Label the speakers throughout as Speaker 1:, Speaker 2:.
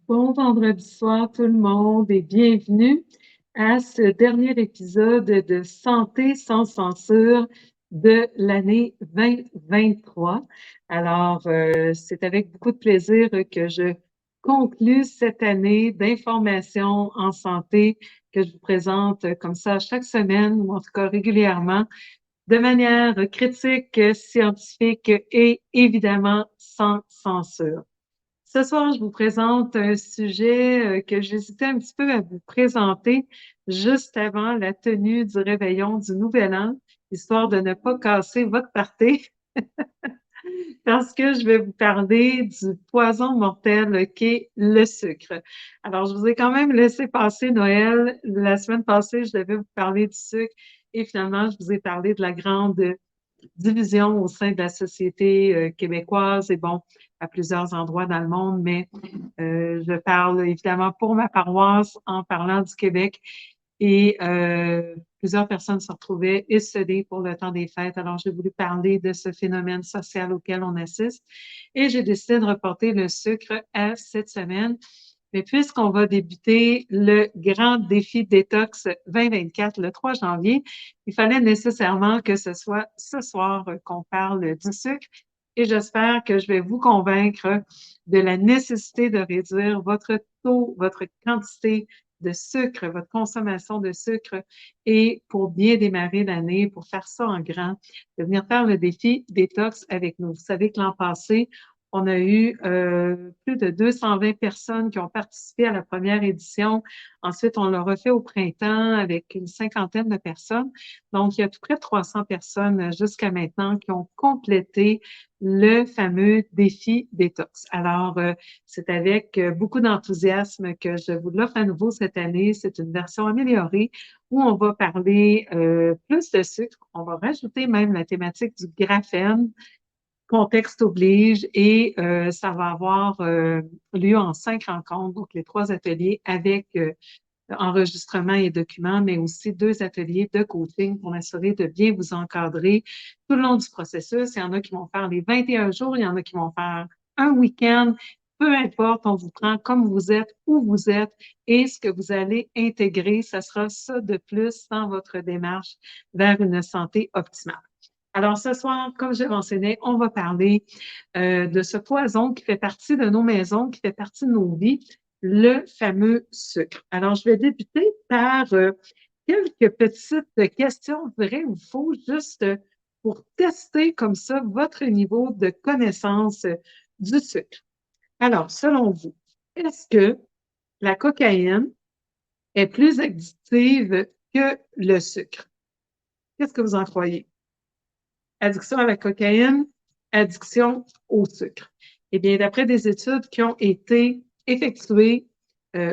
Speaker 1: Bon vendredi soir tout le monde et bienvenue à ce dernier épisode de Santé sans censure de l'année 2023. Alors, c'est avec beaucoup de plaisir que je conclue cette année d'information en santé que je vous présente comme ça chaque semaine ou en tout cas régulièrement de manière critique, scientifique et évidemment sans censure. Ce soir, je vous présente un sujet que j'hésitais un petit peu à vous présenter juste avant la tenue du réveillon du Nouvel An, histoire de ne pas casser votre party, parce que je vais vous parler du poison mortel qu'est le sucre. Alors, je vous ai quand même laissé passer Noël. La semaine passée, je devais vous parler du sucre et finalement, je vous ai parlé de la grande division au sein de la société québécoise et bon, à plusieurs endroits dans le monde, mais je parle évidemment pour ma paroisse en parlant du Québec et plusieurs personnes se retrouvaient esselées pour le temps des fêtes. Alors, j'ai voulu parler de ce phénomène social auquel on assiste et j'ai décidé de reporter le sucre à cette semaine. Mais puisqu'on va débuter le grand défi détox 2024 le 3 janvier, il fallait nécessairement que ce soit ce soir qu'on parle du sucre et j'espère que je vais vous convaincre de la nécessité de réduire votre taux, votre quantité de sucre, votre consommation de sucre et pour bien démarrer l'année, pour faire ça en grand, de venir faire le défi détox avec nous. Vous savez que l'an passé, on a eu plus de 220 personnes qui ont participé à la première édition. Ensuite, on l'a refait au printemps avec une cinquantaine de personnes. Donc, il y a tout près de 300 personnes jusqu'à maintenant qui ont complété le fameux défi détox. Alors, c'est avec beaucoup d'enthousiasme que je vous l'offre à nouveau cette année. C'est une version améliorée où on va parler plus de sucre. On va rajouter même la thématique du graphène, contexte oblige, et ça va avoir lieu en 5 rencontres, donc les 3 ateliers avec enregistrement et documents, mais aussi 2 ateliers de coaching pour m'assurer de bien vous encadrer tout le long du processus. Il y en a qui vont faire les 21 jours, il y en a qui vont faire un week-end. Peu importe, on vous prend comme vous êtes, où vous êtes, et ce que vous allez intégrer, ça sera ça de plus dans votre démarche vers une santé optimale. Alors, ce soir, comme je mentionnais, on va parler de ce poison qui fait partie de nos maisons, qui fait partie de nos vies, le fameux sucre. Alors, je vais débuter par quelques petites questions, je dirais, où il faut juste pour tester comme ça votre niveau de connaissance du sucre. Alors, selon vous, est-ce que la cocaïne est plus addictive que le sucre? Qu'est-ce que vous en croyez? Addiction à la cocaïne, addiction au sucre. Eh bien, d'après des études qui ont été effectuées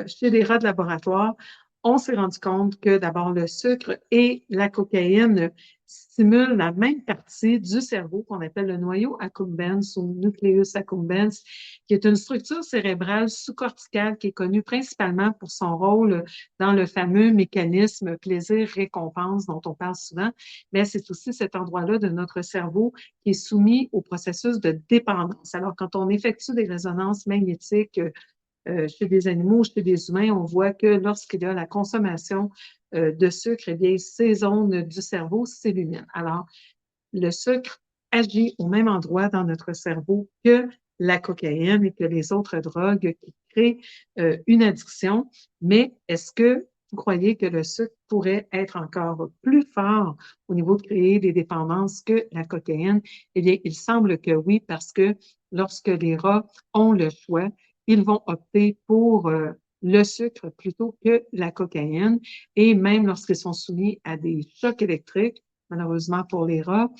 Speaker 1: chez des rats de laboratoire, on s'est rendu compte que d'abord le sucre et la cocaïne stimulent la même partie du cerveau qu'on appelle le noyau accumbens ou nucleus accumbens, qui est une structure cérébrale sous-corticale qui est connue principalement pour son rôle dans le fameux mécanisme plaisir-récompense dont on parle souvent, mais c'est aussi cet endroit-là de notre cerveau qui est soumis au processus de dépendance. Alors, quand on effectue des résonances magnétiques chez des animaux, chez des humains, on voit que lorsqu'il y a la consommation de sucre, eh bien, ces zones du cerveau s'illuminent. Alors, le sucre agit au même endroit dans notre cerveau que la cocaïne et que les autres drogues qui créent une addiction. Mais est-ce que vous croyez que le sucre pourrait être encore plus fort au niveau de créer des dépendances que la cocaïne? Eh bien, il semble que oui, parce que lorsque les rats ont le choix, ils vont opter pour le sucre plutôt que la cocaïne. Et même lorsqu'ils sont soumis à des chocs électriques, malheureusement pour les rats,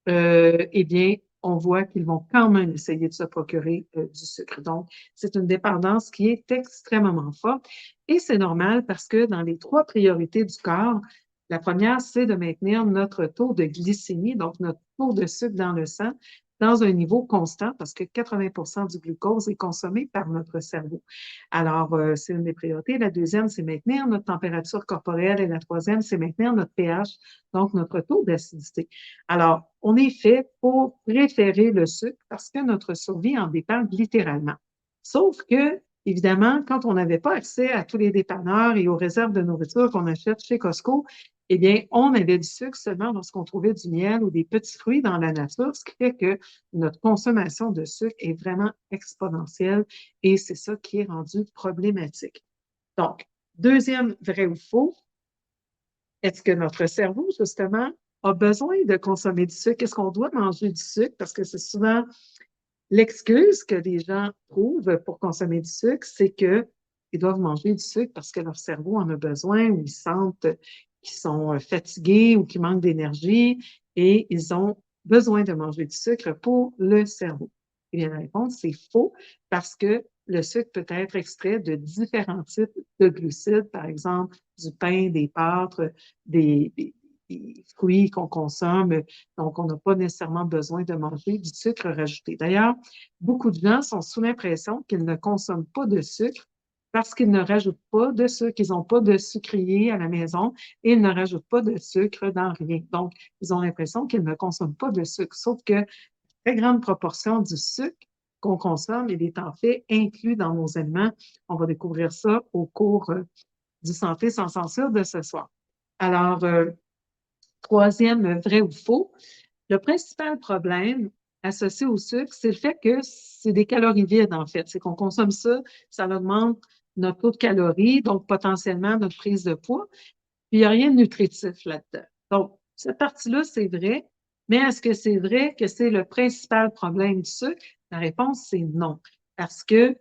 Speaker 1: eh bien, on voit qu'ils vont quand même essayer de se procurer du sucre. Donc, c'est une dépendance qui est extrêmement forte et c'est normal parce que dans les 3 priorités du corps, la première, c'est de maintenir notre taux de glycémie, donc notre taux de sucre dans le sang, dans un niveau constant parce que 80 du glucose est consommé par notre cerveau. Alors, c'est une des priorités. La deuxième, c'est maintenir notre température corporelle et la troisième, c'est maintenir notre pH, donc notre taux d'acidité. Alors, on est fait pour préférer le sucre parce que notre survie en dépend littéralement. Sauf que Évidemment, quand on n'avait pas accès à tous les dépanneurs et aux réserves de nourriture qu'on achète chez Costco, eh bien, on avait du sucre seulement lorsqu'on trouvait du miel ou des petits fruits dans la nature, ce qui fait que notre consommation de sucre est vraiment exponentielle et c'est ça qui est rendu problématique. Donc, deuxième vrai ou faux, est-ce que notre cerveau, justement, a besoin de consommer du sucre? Est-ce qu'on doit manger du sucre? Parce que c'est souvent l'excuse que les gens trouvent pour consommer du sucre, c'est qu'ils doivent manger du sucre parce que leur cerveau en a besoin ou ils sentent qu'ils sont fatigués ou qu'ils manquent d'énergie et ils ont besoin de manger du sucre pour le cerveau. Eh bien, la réponse, c'est faux parce que le sucre peut être extrait de différents types de glucides, par exemple du pain, des pâtes, des fruits qu'on consomme. Donc, on n'a pas nécessairement besoin de manger du sucre rajouté. D'ailleurs, beaucoup de gens sont sous l'impression qu'ils ne consomment pas de sucre parce qu'ils ne rajoutent pas de sucre, ils n'ont pas de sucrier à la maison et ils ne rajoutent pas de sucre dans rien. Donc, ils ont l'impression qu'ils ne consomment pas de sucre, sauf que très grande proportion du sucre qu'on consomme, il est en fait inclus dans nos aliments. On va découvrir ça au cours du Santé sans censure de ce soir. Alors, troisième vrai ou faux, le principal problème associé au sucre, c'est le fait que c'est des calories vides, en fait. C'est qu'on consomme ça, ça augmente notre taux de calories, donc potentiellement notre prise de poids. Puis il n'y a rien de nutritif là-dedans. Donc, cette partie-là, c'est vrai, mais est-ce que c'est vrai que c'est le principal problème du sucre? La réponse, c'est non. Parce que,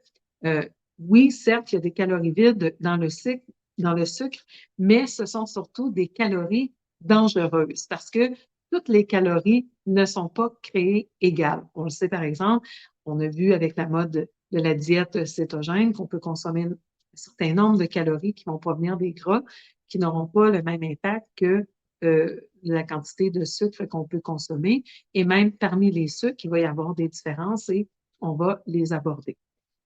Speaker 1: euh, oui, certes, il y a des calories vides dans le sucre, mais ce sont surtout des calories dangereuses parce que toutes les calories ne sont pas créées égales. On le sait, par exemple, on a vu avec la mode de la diète cétogène qu'on peut consommer un certain nombre de calories qui vont provenir des gras qui n'auront pas le même impact que la quantité de sucre qu'on peut consommer. Et même parmi les sucres, il va y avoir des différences et on va les aborder.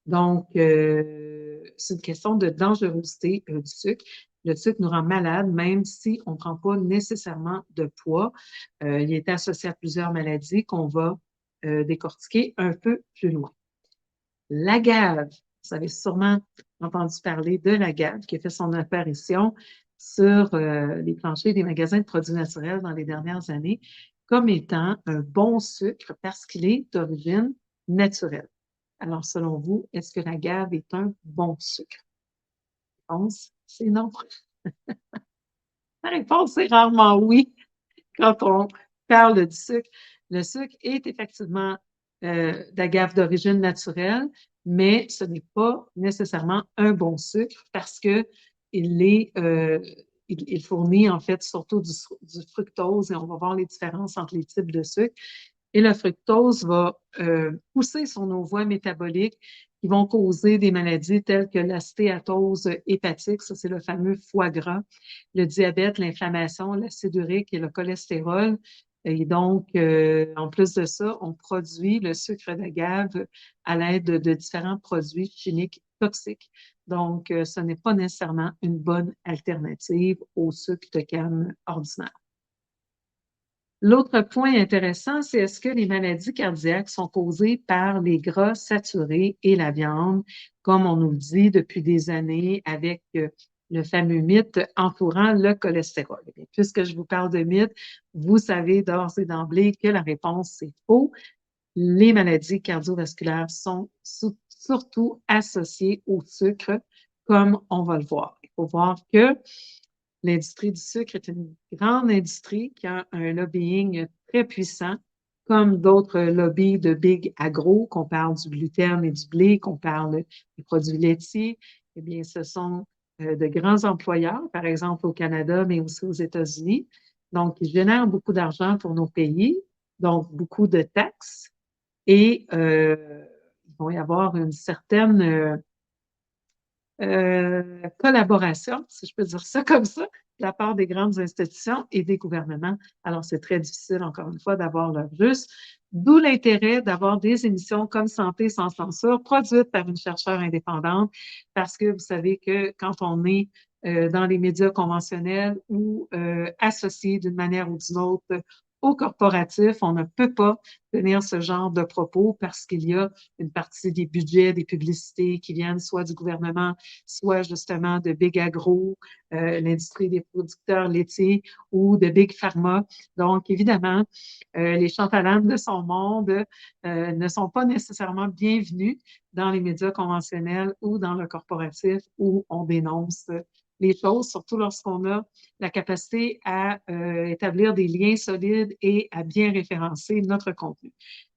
Speaker 1: Donc, c'est une question de dangerosité du sucre. Le sucre nous rend malade, même si on ne prend pas nécessairement de poids. Il est associé à plusieurs maladies qu'on va décortiquer un peu plus loin. L'agave, vous avez sûrement entendu parler de l'agave qui a fait son apparition sur les planchers des magasins de produits naturels dans les dernières années comme étant un bon sucre parce qu'il est d'origine naturelle. Alors, selon vous, est-ce que l'agave est un bon sucre? La réponse, c'est non. La réponse, c'est rarement oui quand on parle du sucre. Le sucre est effectivement d'agave d'origine naturelle, mais ce n'est pas nécessairement un bon sucre parce que il fournit en fait surtout du fructose et on va voir les différences entre les types de sucre. Et le fructose va pousser sur nos voies métaboliques qui vont causer des maladies telles que l'astéatose hépatique, ça c'est le fameux foie gras, le diabète, l'inflammation, l'acide urique et le cholestérol. Et donc, en plus de ça, on produit le sucre d'agave à l'aide de différents produits chimiques toxiques. Donc, ce n'est pas nécessairement une bonne alternative au sucre de canne ordinaire. L'autre point intéressant, c'est est-ce que les maladies cardiaques sont causées par les gras saturés et la viande, comme on nous le dit depuis des années avec le fameux mythe entourant le cholestérol. Et bien, puisque je vous parle de mythe, vous savez d'ores et d'emblée que la réponse, c'est faux. Les maladies cardiovasculaires sont surtout associées au sucre, comme on va le voir. Il faut voir que l'industrie du sucre est une grande industrie qui a un lobbying très puissant, comme d'autres lobbies de big agro, qu'on parle du gluten et du blé, qu'on parle des produits laitiers. Eh bien, ce sont de grands employeurs, par exemple au Canada, mais aussi aux États-Unis. Donc, ils génèrent beaucoup d'argent pour nos pays, donc beaucoup de taxes. Et il va y avoir une certaine collaboration, si je peux dire ça comme ça, de la part des grandes institutions et des gouvernements. Alors, c'est très difficile, encore une fois, d'avoir l'heure juste. D'où l'intérêt d'avoir des émissions comme Santé sans censure, produites par une chercheure indépendante, parce que vous savez que quand on est dans les médias conventionnels ou associés d'une manière ou d'une autre Au corporatif, on ne peut pas tenir ce genre de propos parce qu'il y a une partie des budgets, des publicités qui viennent soit du gouvernement, soit justement de Big Agro, l'industrie des producteurs laitiers ou de Big Pharma. Donc, évidemment, les chantalanes de son monde ne sont pas nécessairement bienvenus dans les médias conventionnels ou dans le corporatif où on dénonce les choses, surtout lorsqu'on a la capacité à établir des liens solides et à bien référencer notre contenu.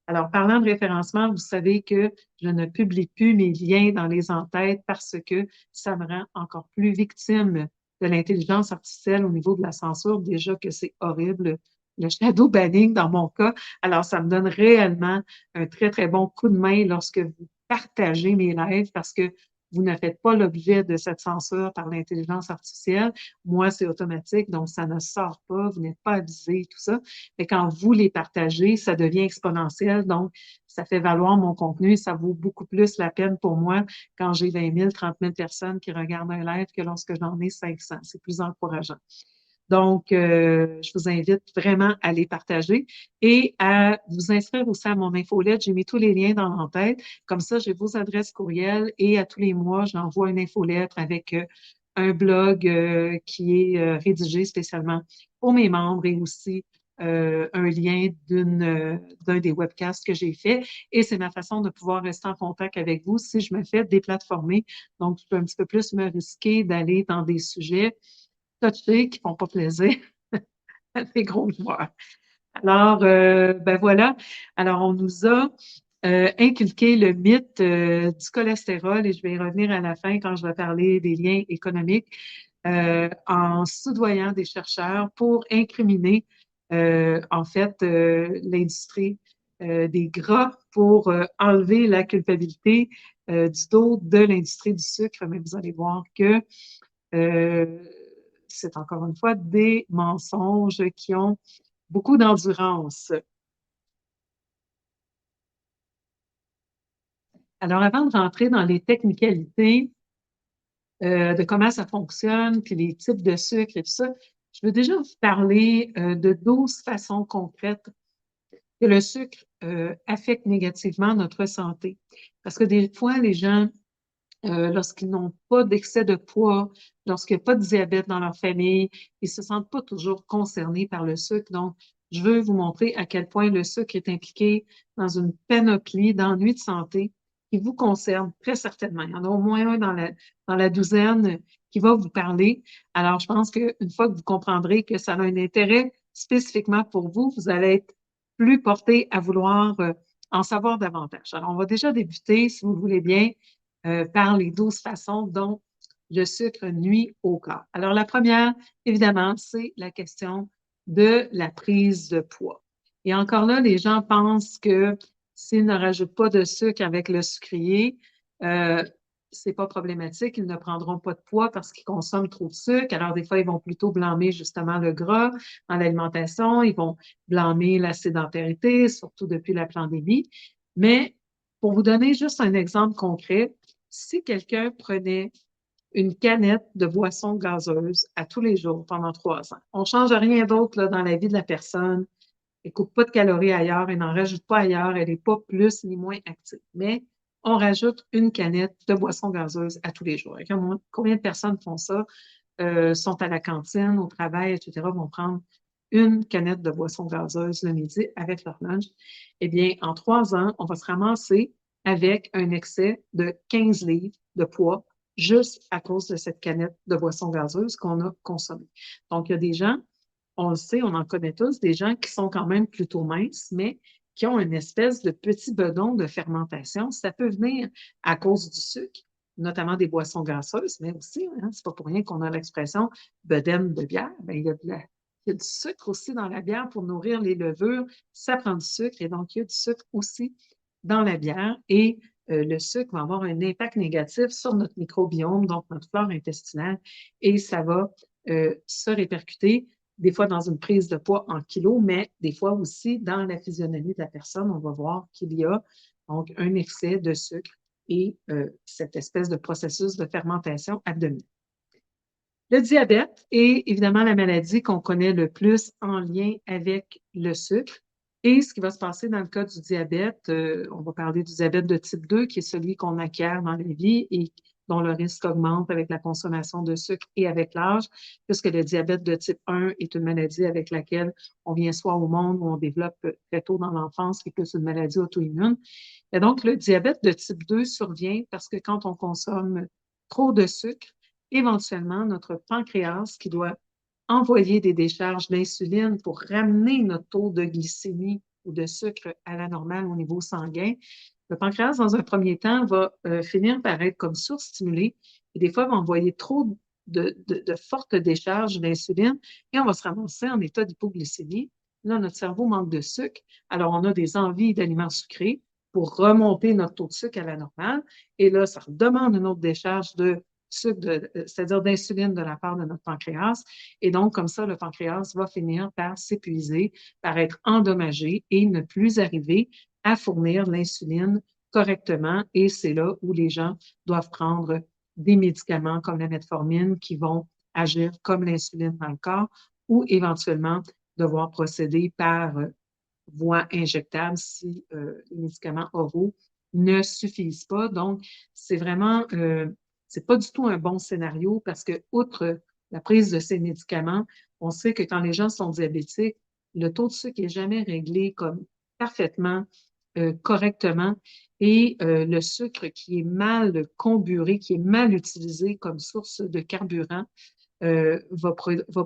Speaker 1: Alors, parlant de référencement, vous savez que je ne publie plus mes liens dans les entêtes parce que ça me rend encore plus victime de l'intelligence artificielle au niveau de la censure. Déjà que c'est horrible, le shadow banning dans mon cas. Alors, ça me donne réellement un très, très bon coup de main lorsque vous partagez mes lives parce que vous ne faites pas l'objet de cette censure par l'intelligence artificielle. Moi, c'est automatique, donc ça ne sort pas, vous n'êtes pas avisé, tout ça. Mais quand vous les partagez, ça devient exponentiel, donc ça fait valoir mon contenu et ça vaut beaucoup plus la peine pour moi quand j'ai 20 000, 30 000 personnes qui regardent un live que lorsque j'en ai 500. C'est plus encourageant. Donc, je vous invite vraiment à les partager et à vous inscrire aussi à mon infolette. J'ai mis tous les liens dans l'entête. Comme ça, j'ai vos adresses courriel et à tous les mois, j'envoie une infolettre avec un blog qui est rédigé spécialement pour mes membres et aussi un lien d'un des webcasts que j'ai fait. Et c'est ma façon de pouvoir rester en contact avec vous si je me fais déplatformer. Donc, je peux un petit peu plus me risquer d'aller dans des sujets touchés qui font pas plaisir à des gros joueurs. Alors, ben voilà. Alors, on nous a inculqué le mythe du cholestérol et je vais y revenir à la fin quand je vais parler des liens économiques en soudoyant des chercheurs pour incriminer en fait l'industrie des gras pour enlever la culpabilité du dos de l'industrie du sucre. Mais vous allez voir que euh, c'est encore une fois des mensonges qui ont beaucoup d'endurance. Alors, avant de rentrer dans les technicalités de comment ça fonctionne, puis les types de sucre et tout ça, je veux déjà vous parler de 12 façons concrètes que le sucre affecte négativement notre santé. Parce que des fois, les gens lorsqu'ils n'ont pas d'excès de poids, lorsqu'il n'y a pas de diabète dans leur famille, ils ne se sentent pas toujours concernés par le sucre. Donc, je veux vous montrer à quel point le sucre est impliqué dans une panoplie d'ennuis de santé qui vous concerne très certainement. Il y en a au moins un dans la douzaine qui va vous parler. Alors, je pense qu'une fois que vous comprendrez que ça a un intérêt spécifiquement pour vous, vous allez être plus porté à vouloir en savoir davantage. Alors, on va déjà débuter, si vous voulez bien, par les 12 façons dont le sucre nuit au corps. Alors, la première, évidemment, c'est la question de la prise de poids. Et encore là, les gens pensent que s'ils ne rajoutent pas de sucre avec le sucrier, c'est pas problématique, ils ne prendront pas de poids parce qu'ils consomment trop de sucre. Alors, des fois, ils vont plutôt blâmer justement le gras dans l'alimentation, ils vont blâmer la sédentarité, surtout depuis la pandémie. Mais pour vous donner juste un exemple concret, si quelqu'un prenait une canette de boisson gazeuse à tous les jours pendant 3 ans, on ne change rien d'autre là, dans la vie de la personne. Elle ne coupe pas de calories ailleurs, elle n'en rajoute pas ailleurs, elle n'est pas plus ni moins active. Mais on rajoute une canette de boisson gazeuse à tous les jours. Et combien de personnes font ça, sont à la cantine, au travail, etc., vont prendre une canette de boisson gazeuse le midi avec leur lunch? Eh bien, en 3 ans, on va se ramasser avec un excès de 15 livres de poids juste à cause de cette canette de boisson gazeuse qu'on a consommée. Donc, il y a des gens, on le sait, on en connaît tous, des gens qui sont quand même plutôt minces, mais qui ont une espèce de petit bedon de fermentation. Ça peut venir à cause du sucre, notamment des boissons gasseuses, mais aussi, hein, c'est pas pour rien qu'on a l'expression bedaine de bière. Bien, il y a du sucre aussi dans la bière pour nourrir les levures. Ça prend du sucre et donc il y a du sucre aussi dans la bière. Et le sucre va avoir un impact négatif sur notre microbiome, donc notre flore intestinale, et ça va se répercuter des fois dans une prise de poids en kilos, mais des fois aussi dans la physionomie de la personne, on va voir qu'il y a donc un excès de sucre et cette espèce de processus de fermentation abdominale. Le diabète est évidemment la maladie qu'on connaît le plus en lien avec le sucre. Et ce qui va se passer dans le cas du diabète, on va parler du diabète de type 2, qui est celui qu'on acquiert dans la vie et dont le risque augmente avec la consommation de sucre et avec l'âge, puisque le diabète de type 1 est une maladie avec laquelle on vient soit au monde ou on développe très tôt dans l'enfance, qui est plus une maladie auto-immune. Et donc, le diabète de type 2 survient parce que quand on consomme trop de sucre, éventuellement, notre pancréas, qui doit envoyer des décharges d'insuline pour ramener notre taux de glycémie ou de sucre à la normale au niveau sanguin, le pancréas, dans un premier temps, va finir par être comme surstimulé et des fois va envoyer trop de fortes décharges d'insuline et on va se ramasser en état d'hypoglycémie. Là, notre cerveau manque de sucre, alors on a des envies d'aliments sucrés pour remonter notre taux de sucre à la normale. Et là, ça demande une autre décharge de sucre, c'est-à-dire d'insuline de la part de notre pancréas. Et donc, comme ça, le pancréas va finir par s'épuiser, par être endommagé et ne plus arriver à fournir l'insuline correctement. Et c'est là où les gens doivent prendre des médicaments comme la metformine qui vont agir comme l'insuline dans le corps ou éventuellement devoir procéder par voie injectable si les médicaments oraux ne suffisent pas. Donc, c'est vraiment, c'est pas du tout un bon scénario parce que, outre la prise de ces médicaments, on sait que quand les gens sont diabétiques, le taux de sucre n'est jamais réglé comme parfaitement, correctement. Et le sucre qui est mal comburé, qui est mal utilisé comme source de carburant, va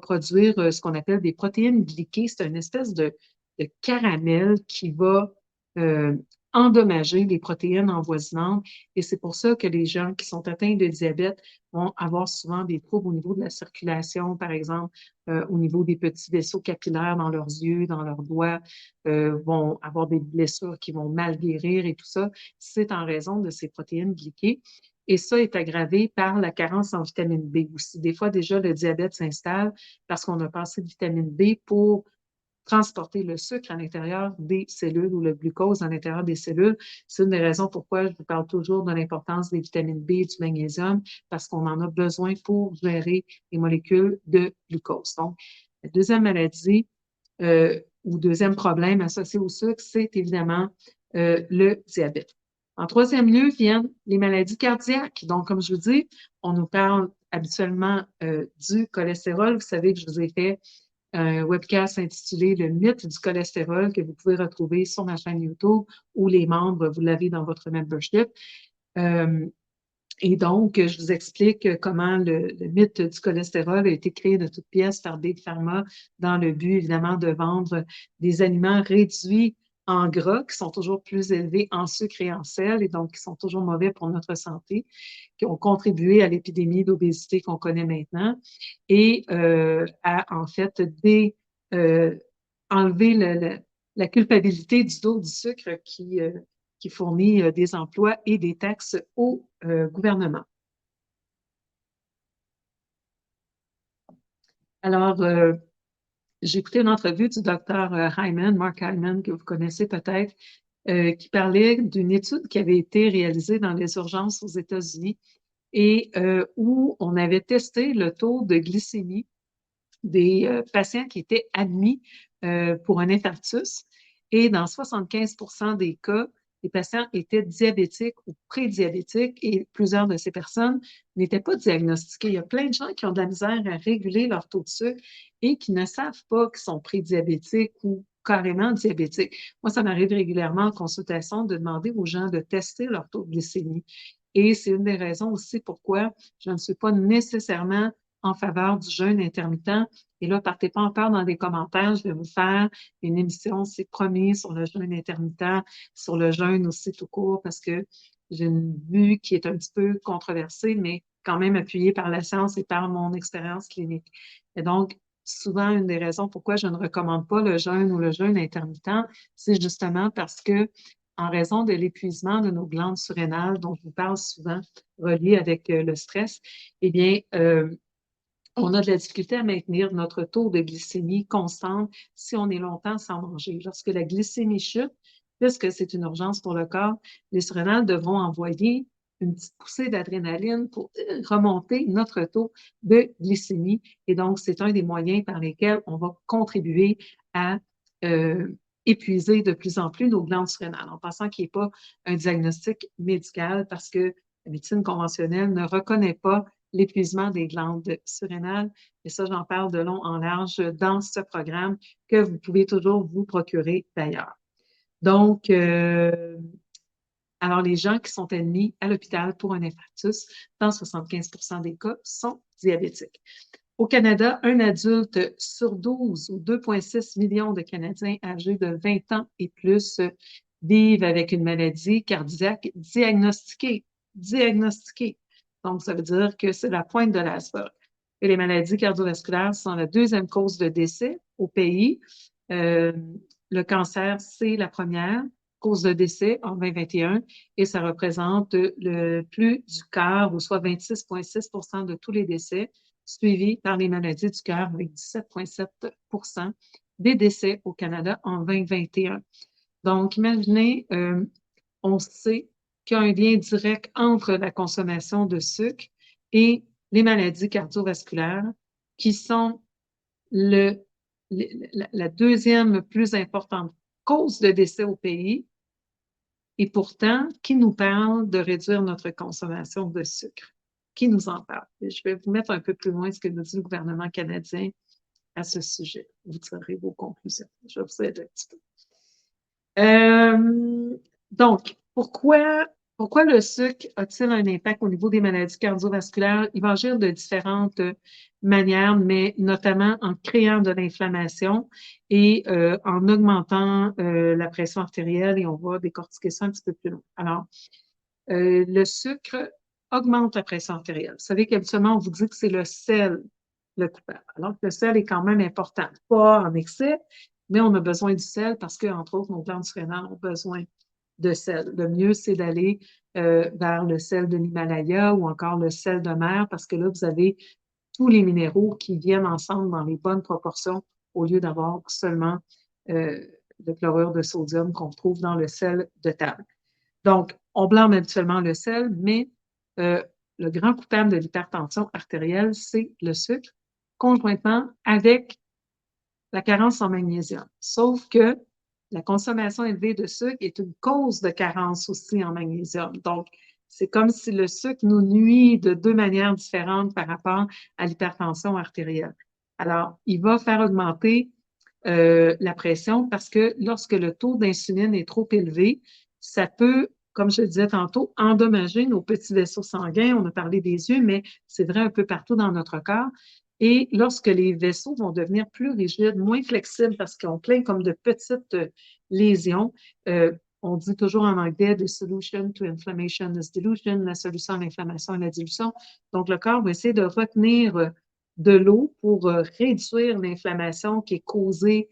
Speaker 1: produire ce qu'on appelle des protéines glyquées. C'est une espèce de caramel qui va euh, endommager les protéines avoisinantes. Et c'est pour ça que les gens qui sont atteints de diabète vont avoir souvent des troubles au niveau de la circulation, par exemple, au niveau des petits vaisseaux capillaires dans leurs yeux, dans leurs doigts, vont avoir des blessures qui vont mal guérir et tout ça. C'est en raison de ces protéines glyquées. Et ça est aggravé par la carence en vitamine B aussi. Des fois, déjà, le diabète s'installe parce qu'on a passé de vitamine B pour transporter le sucre à l'intérieur des cellules ou le glucose à l'intérieur des cellules. C'est une des raisons pourquoi je vous parle toujours de l'importance des vitamines B et du magnésium, parce qu'on en a besoin pour gérer les molécules de glucose. Donc, la deuxième maladie ou deuxième problème associé au sucre, c'est évidemment le diabète. En troisième lieu viennent les maladies cardiaques. Donc, comme je vous dis, on nous parle habituellement du cholestérol. Vous savez que je vous ai fait un webcast intitulé Le mythe du cholestérol que vous pouvez retrouver sur ma chaîne YouTube ou les membres, vous l'avez dans votre membership. Euh, et donc, je vous explique comment le mythe du cholestérol a été créé de toutes pièces par Big Pharma dans le but, évidemment, de vendre des aliments réduits en gras qui sont toujours plus élevés en sucre et en sel et donc qui sont toujours mauvais pour notre santé, qui ont contribué à l'épidémie d'obésité qu'on connaît maintenant et à, en fait, euh, enlever la culpabilité du dos du sucre qui fournit des emplois et des taxes au gouvernement. Alors, j'ai écouté une entrevue du docteur Hyman, Mark Hyman, que vous connaissez peut-être, qui parlait d'une étude qui avait été réalisée dans les urgences aux États-Unis et où on avait testé le taux de glycémie des patients qui étaient admis pour un infarctus. Et dans 75 des cas, les patients étaient diabétiques ou prédiabétiques et plusieurs de ces personnes n'étaient pas diagnostiquées. Il y a plein de gens qui ont de la misère à réguler leur taux de sucre et qui ne savent pas qu'ils sont prédiabétiques ou carrément diabétiques. Moi, ça m'arrive régulièrement en consultation de demander aux gens de tester leur taux de glycémie. Et c'est une des raisons aussi pourquoi je ne suis pas nécessairement en faveur du jeûne intermittent. Et là, partez pas en peur dans les commentaires. Je vais vous faire une émission, c'est promis, sur le jeûne intermittent, sur le jeûne aussi tout court, parce que j'ai une vue qui est un petit peu controversée, mais quand même appuyée par la science et par mon expérience clinique. Et donc, souvent, une des raisons pourquoi je ne recommande pas le jeûne ou le jeûne intermittent, c'est justement parce que, en raison de l'épuisement de nos glandes surrénales, dont je vous parle souvent, relié avec le stress, eh bien, on a de la difficulté à maintenir notre taux de glycémie constante si on est longtemps sans manger. Lorsque la glycémie chute, puisque c'est une urgence pour le corps, les surrénales devront envoyer une petite poussée d'adrénaline pour remonter notre taux de glycémie. Et donc, c'est un des moyens par lesquels on va contribuer à épuiser de plus en plus nos glandes surrénales, en pensant qu'il n'y ait pas un diagnostic médical parce que la médecine conventionnelle ne reconnaît pas l'épuisement des glandes surrénales. Et ça, j'en parle de long en large dans ce programme que vous pouvez toujours vous procurer d'ailleurs. Donc, alors les gens qui sont admis à l'hôpital pour un infarctus, dans 75% des cas, sont diabétiques. Au Canada, un adulte sur 12 ou 2,6 millions de Canadiens âgés de 20 ans et plus vivent avec une maladie cardiaque diagnostiquée. Diagnostiquée. Donc, ça veut dire que c'est la pointe de l'iceberg. Et les maladies cardiovasculaires sont la deuxième cause de décès au pays. Le cancer, c'est la première cause de décès en 2021 et ça représente le plus du quart, ou soit 26,6% de tous les décès, suivi par les maladies du cœur avec 17,7% des décès au Canada en 2021. Donc, imaginez, on sait qu'il y a un lien direct entre la consommation de sucre et les maladies cardiovasculaires qui sont la deuxième plus importante cause de décès au pays. Et pourtant, qui nous parle de réduire notre consommation de sucre? Qui nous en parle? Et je vais vous mettre un peu plus loin ce que nous dit le gouvernement canadien à ce sujet. Vous tirerez vos conclusions. Je vais vous aider un petit peu. Donc, pourquoi le sucre a-t-il un impact au niveau des maladies cardiovasculaires? Il va agir de différentes manières, mais notamment en créant de l'inflammation et en augmentant la pression artérielle, et on va décortiquer ça un petit peu plus loin. Alors, le sucre augmente la pression artérielle. Vous savez qu'habituellement, on vous dit que c'est le sel le coupable, alors que le sel est quand même important. Pas en excès, mais on a besoin du sel parce que, entre autres, nos glandes surrénales ont besoin de sel. Le mieux, c'est d'aller vers le sel de l'Himalaya ou encore le sel de mer parce que là, vous avez tous les minéraux qui viennent ensemble dans les bonnes proportions au lieu d'avoir seulement le chlorure de sodium qu'on trouve dans le sel de table. Donc, on blâme habituellement le sel, mais le grand coupable de l'hypertension artérielle, c'est le sucre, conjointement avec la carence en magnésium. Sauf que la consommation élevée de sucre est une cause de carence aussi en magnésium. Donc, c'est comme si le sucre nous nuit de deux manières différentes par rapport à l'hypertension artérielle. Alors, il va faire augmenter la pression parce que lorsque le taux d'insuline est trop élevé, ça peut, comme je le disais tantôt, endommager nos petits vaisseaux sanguins. On a parlé des yeux, mais c'est vrai un peu partout dans notre corps. Et lorsque les vaisseaux vont devenir plus rigides, moins flexibles parce qu'ils ont plein comme de petites lésions, on dit toujours en anglais « the solution to inflammation is dilution », la solution à l'inflammation est la dilution. Donc, le corps va essayer de retenir de l'eau pour réduire l'inflammation qui est causée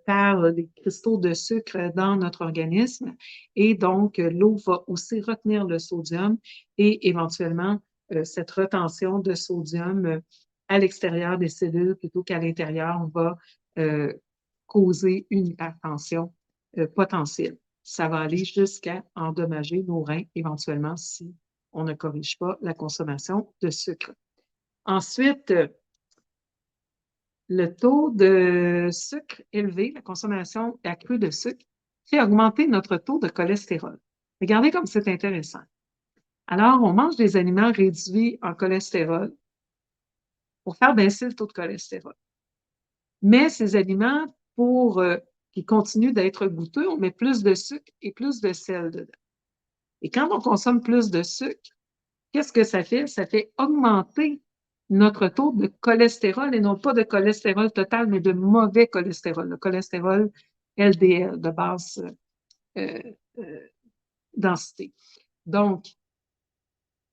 Speaker 1: par les cristaux de sucre dans notre organisme. Et donc, l'eau va aussi retenir le sodium et éventuellement, cette retention de sodium à l'extérieur des cellules plutôt qu'à l'intérieur va causer une hypertension potentielle. Ça va aller jusqu'à endommager nos reins éventuellement si on ne corrige pas la consommation de sucre. Ensuite, le taux de sucre élevé, la consommation accrue de sucre, fait augmenter notre taux de cholestérol. Regardez comme c'est intéressant. Alors, on mange des aliments réduits en cholestérol pour faire baisser le taux de cholestérol. Mais ces aliments, pour qu'ils continuent d'être goûteux, on met plus de sucre et plus de sel dedans. Et quand on consomme plus de sucre, qu'est-ce que ça fait? Ça fait augmenter notre taux de cholestérol, et non pas de cholestérol total, mais de mauvais cholestérol, le cholestérol LDL, de basse densité. Donc,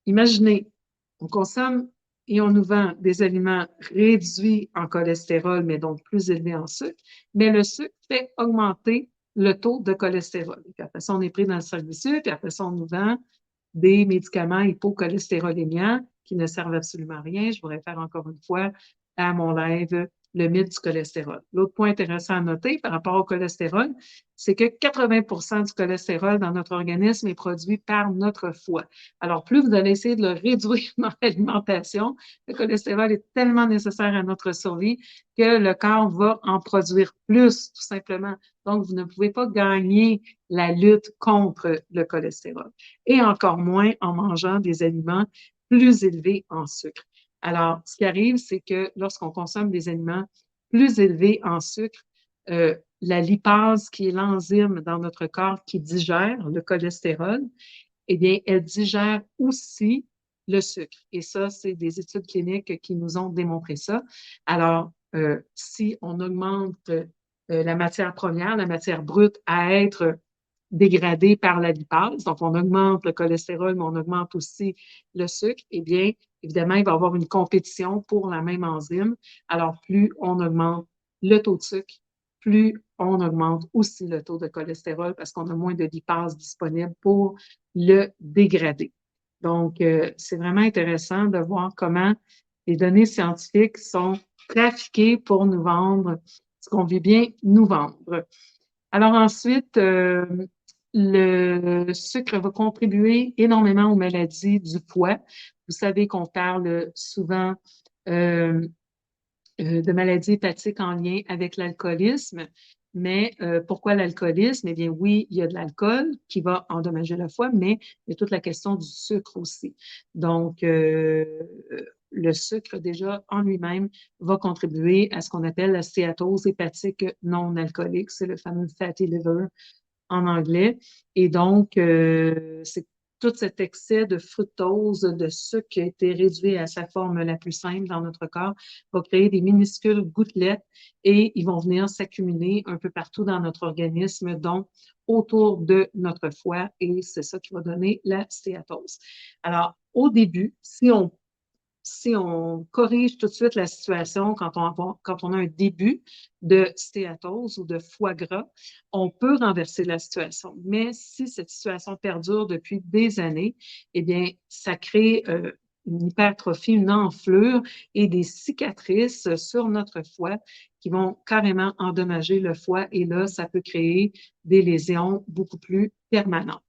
Speaker 1: imaginez, on consomme et on nous vend des aliments réduits en cholestérol, mais donc plus élevés en sucre, mais le sucre fait augmenter le taux de cholestérol. Et puis après ça, on est pris dans le cercle vicieux, puis après ça, on nous vend des médicaments hypocholestérolémiants qui ne servent absolument à rien. Je vous réfère encore une fois à mon live le mythe du cholestérol. L'autre point intéressant à noter par rapport au cholestérol, c'est que 80% du cholestérol dans notre organisme est produit par notre foie. Alors, plus vous allez essayer de le réduire dans l'alimentation, le cholestérol est tellement nécessaire à notre survie que le corps va en produire plus, tout simplement. Donc, vous ne pouvez pas gagner la lutte contre le cholestérol. Et encore moins en mangeant des aliments plus élevés en sucre. Alors, ce qui arrive, c'est que lorsqu'on consomme des aliments plus élevés en sucre, la lipase, qui est l'enzyme dans notre corps qui digère le cholestérol, eh bien, elle digère aussi le sucre. Et ça, c'est des études cliniques qui nous ont démontré ça. Alors, si on augmente la matière première, la matière brute à être dégradée par la lipase, donc on augmente le cholestérol, mais on augmente aussi le sucre, eh bien, évidemment, il va y avoir une compétition pour la même enzyme. Alors, plus on augmente le taux de sucre, plus on augmente aussi le taux de cholestérol parce qu'on a moins de lipase disponible pour le dégrader. Donc, c'est vraiment intéressant de voir comment les données scientifiques sont trafiquées pour nous vendre ce qu'on veut bien nous vendre. Alors ensuite, le sucre va contribuer énormément aux maladies du foie. Vous savez qu'on parle souvent euh, de maladies hépatiques en lien avec l'alcoolisme. Mais pourquoi l'alcoolisme? Eh bien, oui, il y a de l'alcool qui va endommager le foie, mais il y a toute la question du sucre aussi. Donc, le sucre, déjà, en lui-même, va contribuer à ce qu'on appelle la stéatose hépatique non alcoolique. C'est le fameux fatty liver en anglais. Et donc, c'est tout cet excès de fructose, de sucre qui a été réduit à sa forme la plus simple dans notre corps, va créer des minuscules gouttelettes et ils vont venir s'accumuler un peu partout dans notre organisme, donc autour de notre foie, et c'est ça qui va donner la stéatose. Alors, au début, si on corrige tout de suite la situation quand on a un début de stéatose ou de foie gras, on peut renverser la situation. Mais si cette situation perdure depuis des années, eh bien, ça crée une hypertrophie, une enflure et des cicatrices sur notre foie qui vont carrément endommager le foie. Et là, ça peut créer des lésions beaucoup plus permanentes.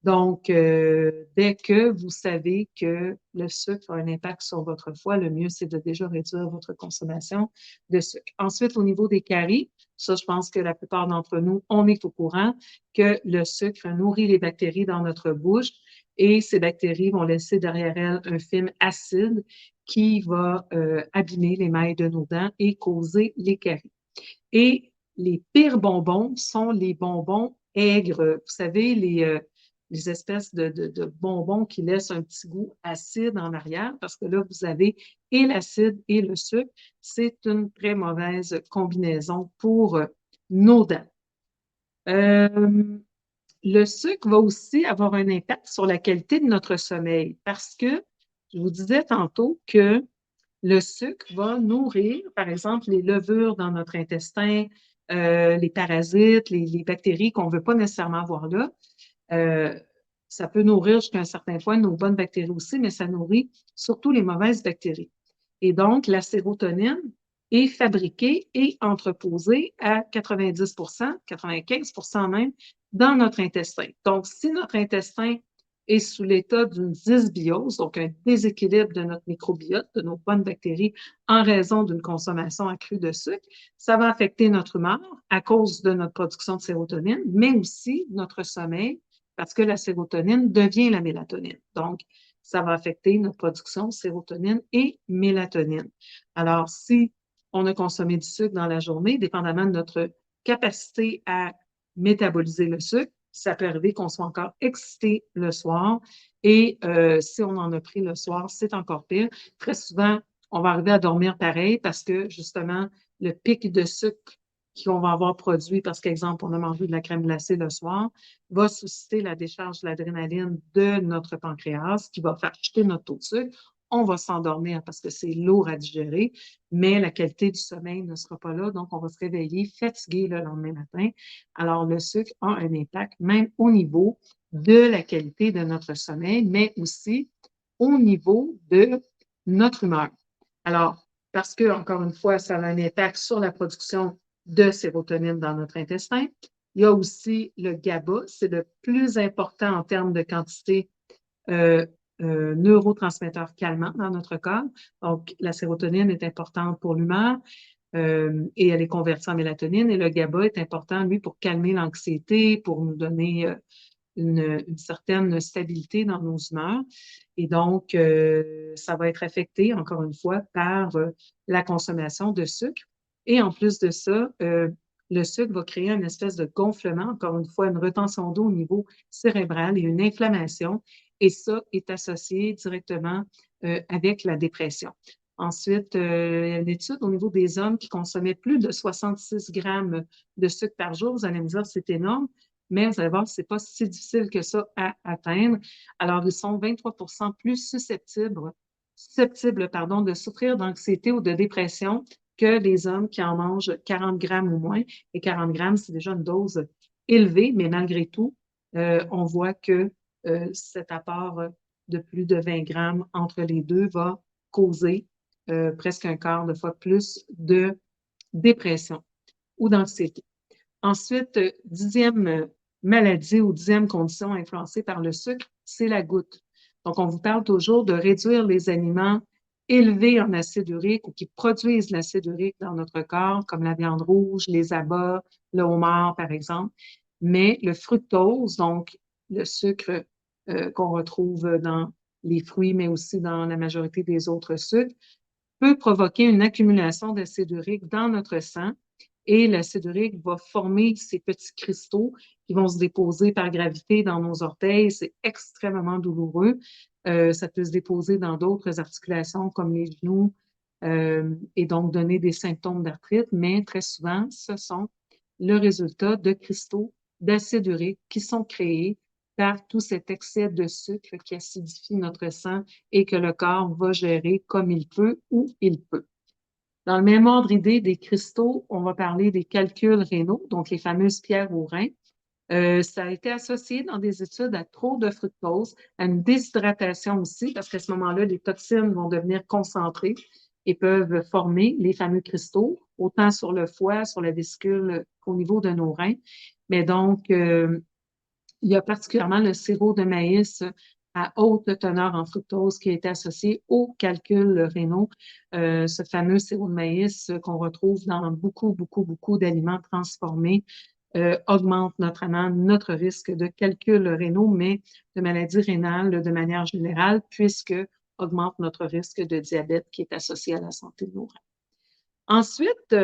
Speaker 1: Donc, dès que vous savez que le sucre a un impact sur votre foie, le mieux, c'est de déjà réduire votre consommation de sucre. Ensuite, au niveau des caries, ça, je pense que la plupart d'entre nous, on est au courant que le sucre nourrit les bactéries dans notre bouche et ces bactéries vont laisser derrière elles un film acide qui va abîmer les mailles de nos dents et causer les caries. Et les pires bonbons sont les bonbons aigres. Vous savez, les espèces de bonbons qui laissent un petit goût acide en arrière, parce que là, vous avez et l'acide et le sucre. C'est une très mauvaise combinaison pour nos dents. Le sucre va aussi avoir un impact sur la qualité de notre sommeil, parce que je vous disais tantôt que le sucre va nourrir, par exemple, les levures dans notre intestin, les parasites, les bactéries qu'on ne veut pas nécessairement avoir là. Euh, Ça peut nourrir jusqu'à un certain point nos bonnes bactéries aussi, mais ça nourrit surtout les mauvaises bactéries. Et donc, la sérotonine est fabriquée et entreposée à 90 95 même, dans notre intestin. Donc, si notre intestin est sous l'état d'une dysbiose, donc un déséquilibre de notre microbiote, de nos bonnes bactéries, en raison d'une consommation accrue de sucre, ça va affecter notre humeur à cause de notre production de sérotonine, mais aussi notre sommeil, parce que la sérotonine devient la mélatonine. Donc, ça va affecter notre production de sérotonine et mélatonine. Alors, si on a consommé du sucre dans la journée, dépendamment de notre capacité à métaboliser le sucre, ça peut arriver qu'on soit encore excité le soir. Et si on en a pris le soir, c'est encore pire. Très souvent, on va arriver à dormir pareil parce que justement, le pic de sucre qu'on va avoir produit parce qu'exemple, on a mangé de la crème glacée le soir, va susciter la décharge de l'adrénaline de notre pancréas qui va faire chuter notre taux de sucre. On va s'endormir parce que c'est lourd à digérer, mais la qualité du sommeil ne sera pas là, donc on va se réveiller fatigué le lendemain matin. Alors, le sucre a un impact même au niveau de la qualité de notre sommeil, mais aussi au niveau de notre humeur. Alors, parce que, encore une fois, ça a un impact sur la production de sérotonine dans notre intestin. Il y a aussi le GABA, c'est le plus important en termes de quantité neurotransmetteur calmant dans notre corps. Donc, la sérotonine est importante pour l'humeur et elle est convertie en mélatonine. Et le GABA est important, lui, pour calmer l'anxiété, pour nous donner une certaine stabilité dans nos humeurs. Et donc, ça va être affecté, encore une fois, par la consommation de sucre. Et en plus de ça, le sucre va créer une espèce de gonflement, encore une fois, une retention d'eau au niveau cérébral et une inflammation. Et ça est associé directement avec la dépression. Ensuite, il y a une étude au niveau des hommes qui consommaient plus de 66 grammes de sucre par jour. Vous allez me dire, c'est énorme, mais vous allez voir, ce n'est pas si difficile que ça à atteindre. Alors, ils sont 23 plus susceptibles de souffrir d'anxiété ou de dépression que les hommes qui en mangent 40 grammes ou moins. Et 40 grammes, c'est déjà une dose élevée, mais malgré tout, on voit que cet apport de plus de 20 grammes entre les deux va causer presque un quart de fois plus de dépression ou d'anxiété. Ensuite, dixième maladie ou dixième condition influencée par le sucre, c'est la goutte. Donc, on vous parle toujours de réduire les aliments élevés en acide urique ou qui produisent l'acide urique dans notre corps, comme la viande rouge, les abats, le homard, par exemple. Mais le fructose, donc le sucre qu'on retrouve dans les fruits, mais aussi dans la majorité des autres sucres, peut provoquer une accumulation d'acide urique dans notre sang et l'acide urique va former ces petits cristaux qui vont se déposer par gravité dans nos orteils. C'est extrêmement douloureux. Ça peut se déposer dans d'autres articulations comme les genoux et donc donner des symptômes d'arthrite, mais très souvent, ce sont le résultat de cristaux d'acide urique qui sont créés par tout cet excès de sucre qui acidifie notre sang et que le corps va gérer comme il peut ou il peut. Dans le même ordre d'idée des cristaux, on va parler des calculs rénaux, donc les fameuses pierres aux reins. Ça a été associé dans des études à trop de fructose, à une déshydratation aussi, parce qu'à ce moment-là, les toxines vont devenir concentrées et peuvent former les fameux cristaux, autant sur le foie, sur la vésicule qu'au niveau de nos reins. Mais donc, il y a particulièrement le sirop de maïs à haute teneur en fructose qui a été associé aux calculs rénaux. Ce fameux sirop de maïs qu'on retrouve dans beaucoup d'aliments transformés augmente notamment notre risque de calculs rénaux, mais de maladies rénales de manière générale, puisque augmente notre risque de diabète qui est associé à la santé de nos reins. Ensuite,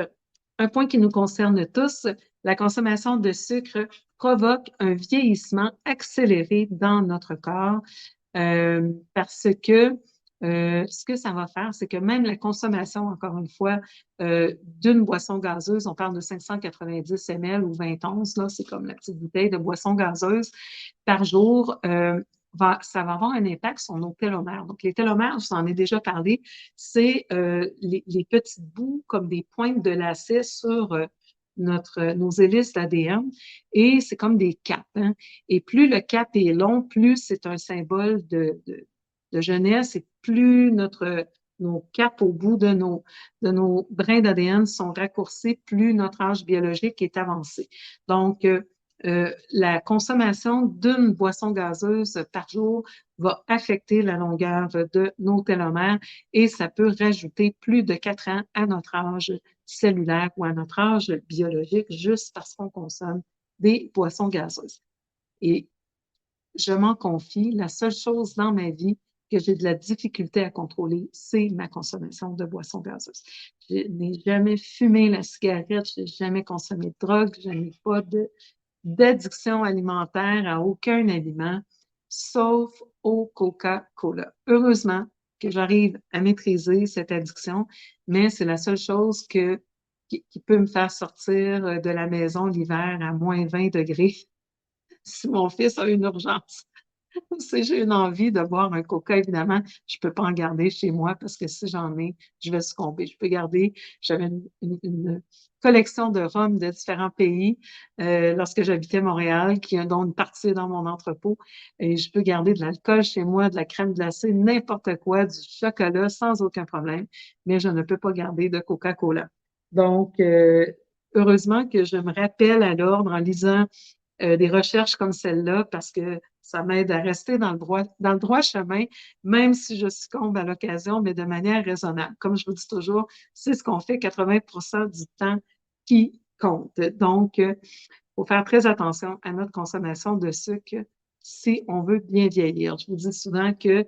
Speaker 1: un point qui nous concerne tous, la consommation de sucre provoque un vieillissement accéléré dans notre corps parce que ce que ça va faire, c'est que même la consommation, encore une fois, d'une boisson gazeuse, on parle de 590 ml ou 20 onces, là, c'est comme la petite bouteille de boisson gazeuse par jour, ça va avoir un impact sur nos télomères. Donc, les télomères, je vous en ai déjà parlé, c'est les petits bouts comme des pointes de lacet sur nos hélices d'ADN et c'est comme des capes. Hein? Et plus le cap est long, plus c'est un symbole de jeunesse et plus nos capes au bout de nos brins d'ADN sont raccourcis, plus notre âge biologique est avancé. Donc, la consommation d'une boisson gazeuse par jour va affecter la longueur de nos télomères et ça peut rajouter plus de 4 ans à notre âge cellulaire ou à notre âge biologique juste parce qu'on consomme des boissons gazeuses. Et je m'en confie, la seule chose dans ma vie que j'ai de la difficulté à contrôler, c'est ma consommation de boissons gazeuses. Je n'ai jamais fumé la cigarette, je n'ai jamais consommé de drogue, je n'ai pas d'addiction alimentaire à aucun aliment, sauf au Coca-Cola. Heureusement que j'arrive à maîtriser cette addiction, mais c'est la seule chose qui peut me faire sortir de la maison l'hiver à moins 20 degrés si mon fils a une urgence. Si j'ai une envie de boire un coca, évidemment, je peux pas en garder chez moi parce que si j'en ai, je vais succomber. Je peux garder, j'avais une collection de rhum de différents pays lorsque j'habitais Montréal, dont une partie est dans mon entrepôt. Et je peux garder de l'alcool chez moi, de la crème glacée, n'importe quoi, du chocolat sans aucun problème, mais je ne peux pas garder de Coca-Cola. Donc, heureusement que je me rappelle à l'ordre en lisant des recherches comme celle-là parce que ça m'aide à rester dans le droit chemin, même si je succombe à l'occasion, mais de manière raisonnable. Comme je vous dis toujours, c'est ce qu'on fait 80% du temps qui compte. Donc, il faut faire très attention à notre consommation de sucre si on veut bien vieillir. Je vous dis souvent que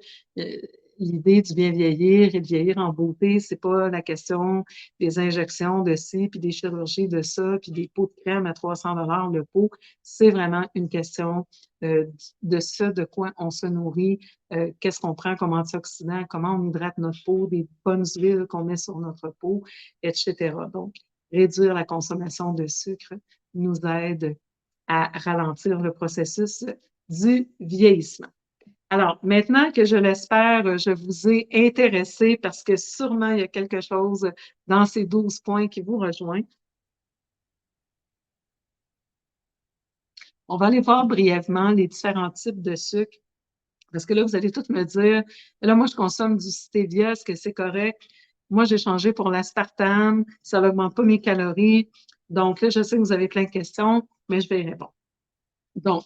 Speaker 1: l'idée du bien vieillir et de vieillir en beauté, c'est pas la question des injections de ci, puis des chirurgies de ça, puis des pots de crème à 300 le pot. C'est vraiment une question de ce de quoi on se nourrit, qu'est-ce qu'on prend comme antioxydant, comment on hydrate notre peau, des bonnes huiles qu'on met sur notre peau, etc. Donc, réduire la consommation de sucre nous aide à ralentir le processus du vieillissement. Alors, maintenant que je l'espère, je vous ai intéressé parce que sûrement il y a quelque chose dans ces 12 points qui vous rejoint. On va aller voir brièvement les différents types de sucre parce que là, vous allez tous me dire, là, moi, je consomme du stevia, est-ce que c'est correct? Moi, j'ai changé pour l'aspartame, ça n'augmente pas mes calories. Donc là, je sais que vous avez plein de questions, mais je vais y répondre. Donc,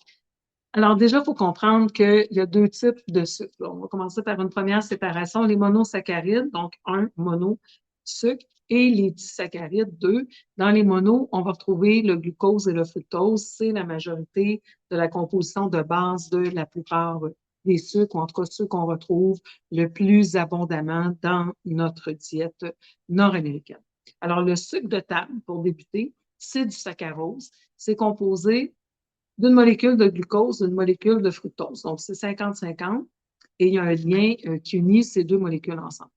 Speaker 1: alors déjà, il faut comprendre qu'il y a deux types de sucre. On va commencer par une première séparation, les monosaccharides, donc un monosucre, et les disaccharides, deux. Dans les monos, on va retrouver le glucose et le fructose. C'est la majorité de la composition de base de la plupart des sucres, ou en tout cas ceux qu'on retrouve le plus abondamment dans notre diète nord-américaine. Alors, le sucre de table, pour débuter, c'est du saccharose. C'est composé d'une molécule de glucose, d'une molécule de fructose. Donc, c'est 50-50 et il y a un lien qui unit ces deux molécules ensemble.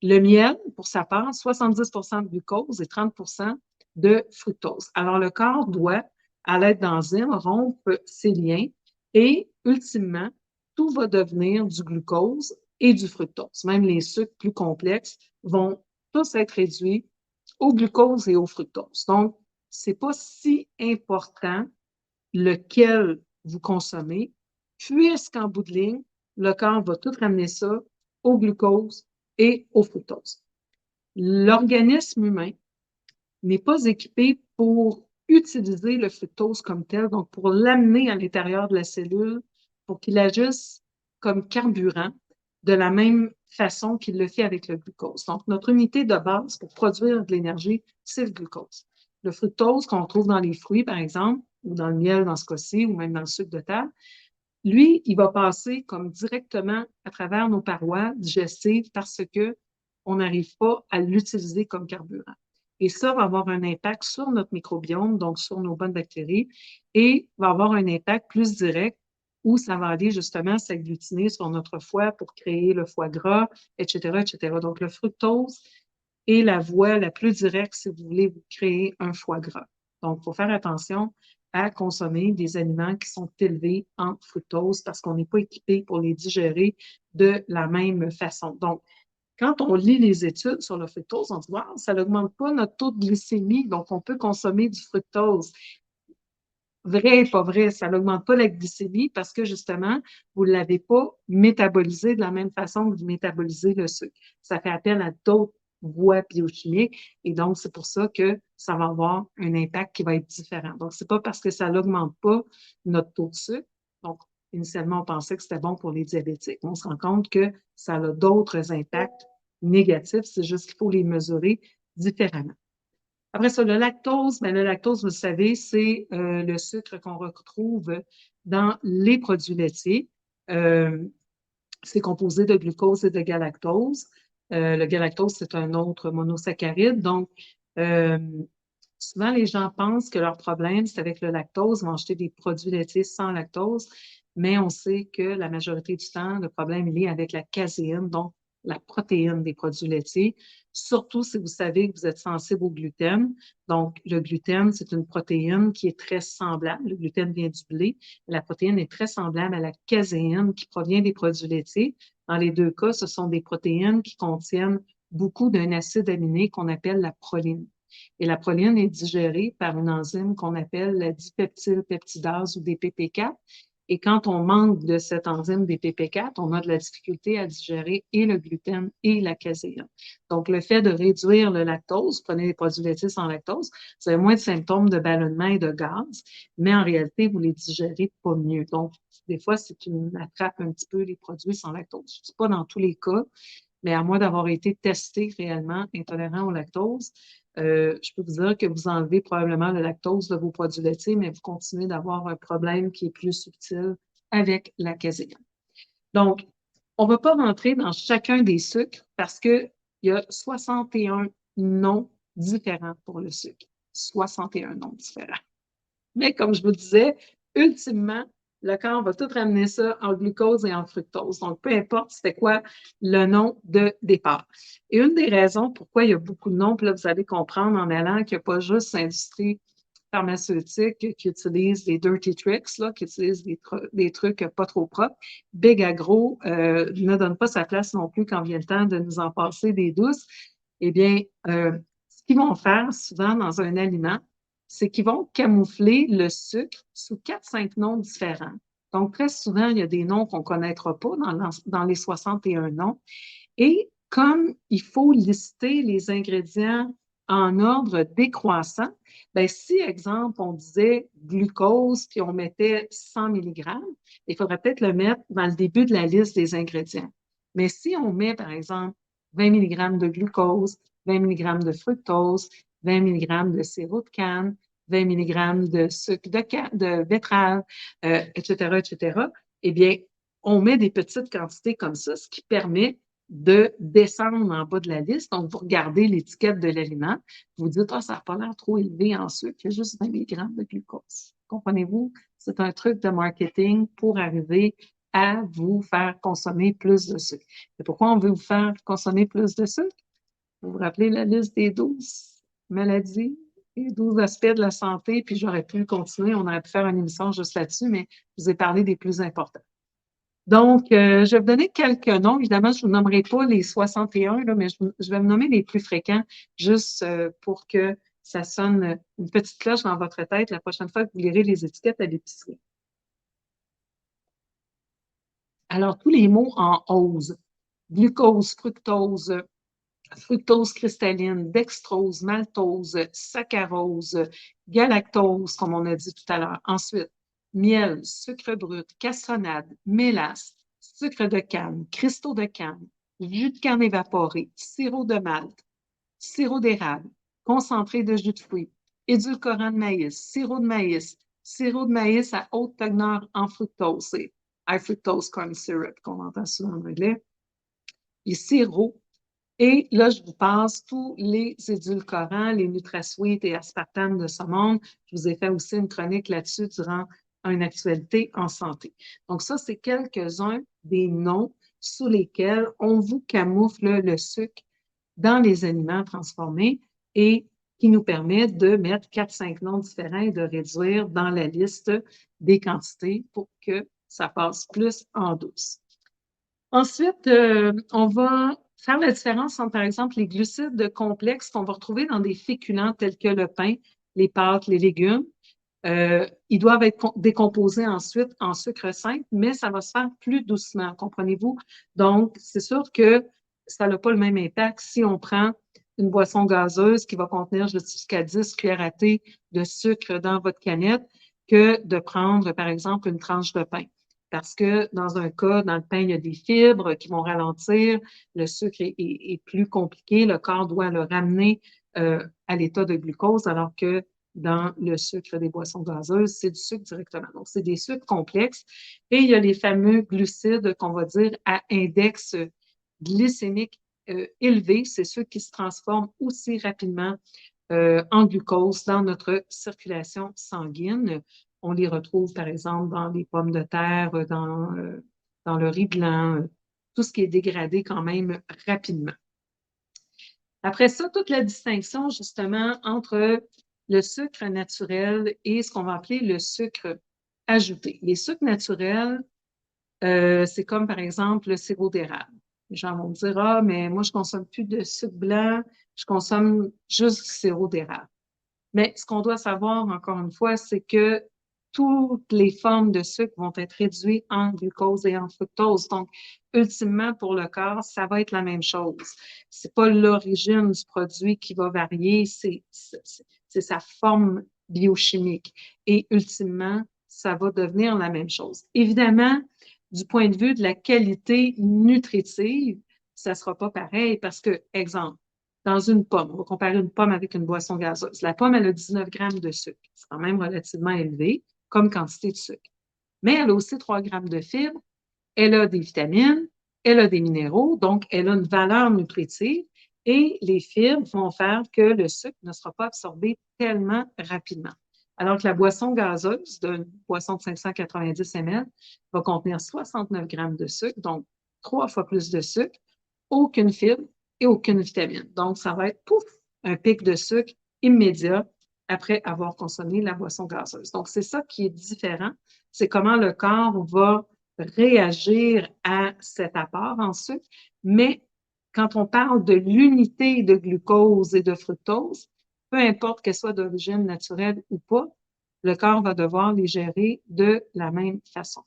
Speaker 1: Le miel, pour sa part, 70 de glucose et 30 de fructose. Alors, le corps doit, à l'aide d'enzymes, rompre ces liens et, ultimement, tout va devenir du glucose et du fructose. Même les sucres plus complexes vont tous être réduits au glucose et au fructose. Donc, c'est pas si important lequel vous consommez, puisqu'en bout de ligne, le corps va tout ramener ça au glucose et au fructose. L'organisme humain n'est pas équipé pour utiliser le fructose comme tel, donc pour l'amener à l'intérieur de la cellule, pour qu'il agisse comme carburant de la même façon qu'il le fait avec le glucose. Donc, notre unité de base pour produire de l'énergie, c'est le glucose. Le fructose qu'on trouve dans les fruits, par exemple, ou dans le miel dans ce cas-ci, ou même dans le sucre de table, lui, il va passer comme directement à travers nos parois digestives parce que on n'arrive pas à l'utiliser comme carburant. Et ça va avoir un impact sur notre microbiome, donc sur nos bonnes bactéries, et va avoir un impact plus direct où ça va aller justement s'agglutiner sur notre foie pour créer le foie gras, etc., etc. Donc, le fructose est la voie la plus directe si vous voulez vous créer un foie gras. Donc, il faut faire attention à consommer des aliments qui sont élevés en fructose parce qu'on n'est pas équipé pour les digérer de la même façon. Donc, quand on lit les études sur le fructose, on dit, wow, ça n'augmente pas notre taux de glycémie, donc on peut consommer du fructose. Vrai, pas vrai, ça n'augmente pas la glycémie parce que justement, vous ne l'avez pas métabolisé de la même façon que vous métabolisez le sucre. Ça fait appel à d'autres voies biochimiques et donc c'est pour ça que ça va avoir un impact qui va être différent. Donc, c'est pas parce que ça n'augmente pas notre taux de sucre. Donc, initialement, on pensait que c'était bon pour les diabétiques. On se rend compte que ça a d'autres impacts négatifs, c'est juste qu'il faut les mesurer différemment. Après ça, le lactose, le lactose, vous le savez, c'est le sucre qu'on retrouve dans les produits laitiers. C'est composé de glucose et de galactose. Le galactose, c'est un autre monosaccharide. Donc, souvent, les gens pensent que leur problème, c'est avec le lactose, ils vont acheter des produits laitiers sans lactose, mais on sait que la majorité du temps, le problème est lié avec la caséine, donc la protéine des produits laitiers, surtout si vous savez que vous êtes sensible au gluten. Donc, le gluten, c'est une protéine qui est très semblable. Le gluten vient du blé. La protéine est très semblable à la caséine qui provient des produits laitiers. Dans les deux cas, ce sont des protéines qui contiennent beaucoup d'un acide aminé qu'on appelle la proline. Et la proline est digérée par une enzyme qu'on appelle la dipeptylpeptidase ou DPP4. Et quand on manque de cette enzyme DPP4, on a de la difficulté à digérer et le gluten et la caséine. Donc, le fait de réduire le lactose, prenez des produits laitiers sans lactose, vous avez moins de symptômes de ballonnement et de gaz, mais en réalité, vous les digérez pas mieux. Donc, des fois, c'est une attrape un petit peu les produits sans lactose. Je ne dis pas dans tous les cas, mais à moins d'avoir été testé réellement intolérant au lactose, je peux vous dire que vous enlevez probablement le lactose de vos produits laitiers, mais vous continuez d'avoir un problème qui est plus subtil avec la caséine. Donc, on ne va pas rentrer dans chacun des sucres parce qu'il y a 61 noms différents pour le sucre. 61 noms différents. Mais comme je vous disais, ultimement, le corps va tout ramener ça en glucose et en fructose. Donc, peu importe c'était quoi le nom de départ. Et une des raisons pourquoi il y a beaucoup de noms, puis là, vous allez comprendre en allant qu'il n'y a pas juste l'industrie pharmaceutique qui utilise des dirty tricks, là, qui utilise des trucs pas trop propres. Big Agro ne donne pas sa place non plus quand vient le temps de nous en passer des douces. Eh bien, ce qu'ils vont faire souvent dans un aliment, c'est qu'ils vont camoufler le sucre sous 4-5 noms différents. Donc, très souvent, il y a des noms qu'on ne connaîtra pas dans les 61 noms. Et comme il faut lister les ingrédients en ordre décroissant, bien, si, exemple, on disait glucose, puis on mettait 100 mg, il faudrait peut-être le mettre dans le début de la liste des ingrédients. Mais si on met, par exemple, 20 mg de glucose, 20 mg de fructose, 20 mg de sirop de canne, 20 mg de sucre de betterave, etc., eh bien, on met des petites quantités comme ça, ce qui permet de descendre en bas de la liste. Donc, vous regardez l'étiquette de l'aliment, vous dites, ah, ça n'a pas l'air trop élevé en sucre, il y a juste 20 mg de glucose. Comprenez-vous? C'est un truc de marketing pour arriver à vous faire consommer plus de sucre. Et pourquoi on veut vous faire consommer plus de sucre? Vous vous rappelez la liste des 12 maladies, les 12 aspects de la santé, puis j'aurais pu continuer, on aurait pu faire une émission juste là-dessus, mais je vous ai parlé des plus importants. Donc, je vais vous donner quelques noms. Évidemment, je ne vous nommerai pas les 61, là, mais je vais me nommer les plus fréquents juste pour que ça sonne une petite cloche dans votre tête la prochaine fois que vous lirez les étiquettes à l'épicerie. Alors, tous les mots en ose. Glucose, fructose, fructose cristalline, dextrose, maltose, saccharose, galactose, comme on a dit tout à l'heure. Ensuite, miel, sucre brut, cassonade, mélasse, sucre de canne, cristaux de canne, jus de canne évaporé, sirop de malt, sirop d'érable, concentré de jus de fruits, édulcorant de maïs, sirop de maïs à haute teneur en fructose, c'est high fructose corn syrup qu'on entend souvent en anglais, les sirops. Et là, je vous passe tous les édulcorants, les NutraSweet et aspartame de ce monde. Je vous ai fait aussi une chronique là-dessus durant une actualité en santé. Donc ça, c'est quelques-uns des noms sous lesquels on vous camoufle le sucre dans les aliments transformés et qui nous permet de mettre 4-5 noms différents et de réduire dans la liste des quantités pour que ça passe plus en douce. Ensuite, on va faire la différence entre, par exemple, les glucides complexes qu'on va retrouver dans des féculents tels que le pain, les pâtes, les légumes. Ils doivent être décomposés ensuite en sucre simple, mais ça va se faire plus doucement, comprenez-vous? Donc, c'est sûr que ça n'a pas le même impact si on prend une boisson gazeuse qui va contenir jusqu'à 10 cuillères à thé de sucre dans votre canette que de prendre, par exemple, une tranche de pain. Parce que dans un cas, dans le pain, il y a des fibres qui vont ralentir, le sucre est plus compliqué, le corps doit le ramener à l'état de glucose, alors que dans le sucre des boissons gazeuses, c'est du sucre directement. Donc, c'est des sucres complexes. Et il y a les fameux glucides qu'on va dire à index glycémique élevé. C'est ceux qui se transforment aussi rapidement en glucose dans notre circulation sanguine. On les retrouve, par exemple, dans les pommes de terre, dans le riz blanc, tout ce qui est dégradé quand même rapidement. Après ça, toute la distinction justement entre le sucre naturel et ce qu'on va appeler le sucre ajouté. Les sucres naturels, c'est comme par exemple le sirop d'érable. Les gens vont me dire, ah, mais moi, je consomme plus de sucre blanc, je consomme juste du sirop d'érable. Mais ce qu'on doit savoir, encore une fois, c'est que toutes les formes de sucre vont être réduites en glucose et en fructose. Donc, ultimement, pour le corps, ça va être la même chose. C'est pas l'origine du produit qui va varier, c'est sa forme biochimique. Et ultimement, ça va devenir la même chose. Évidemment, du point de vue de la qualité nutritive, ça sera pas pareil parce que, exemple, dans une pomme, on va comparer une pomme avec une boisson gazeuse. La pomme, elle a 19 grammes de sucre. C'est quand même relativement élevé comme quantité de sucre. Mais elle a aussi 3 grammes de fibres, elle a des vitamines, elle a des minéraux, donc elle a une valeur nutritive et les fibres vont faire que le sucre ne sera pas absorbé tellement rapidement. Alors que la boisson gazeuse d'une boisson de 590 ml va contenir 69 grammes de sucre, donc 3 fois plus de sucre, aucune fibre et aucune vitamine. Donc, ça va être, pouf, un pic de sucre immédiat après avoir consommé la boisson gazeuse. Donc, c'est ça qui est différent. C'est comment le corps va réagir à cet apport en sucre. Mais quand on parle de l'unité de glucose et de fructose, peu importe qu'elle soit d'origine naturelle ou pas, le corps va devoir les gérer de la même façon.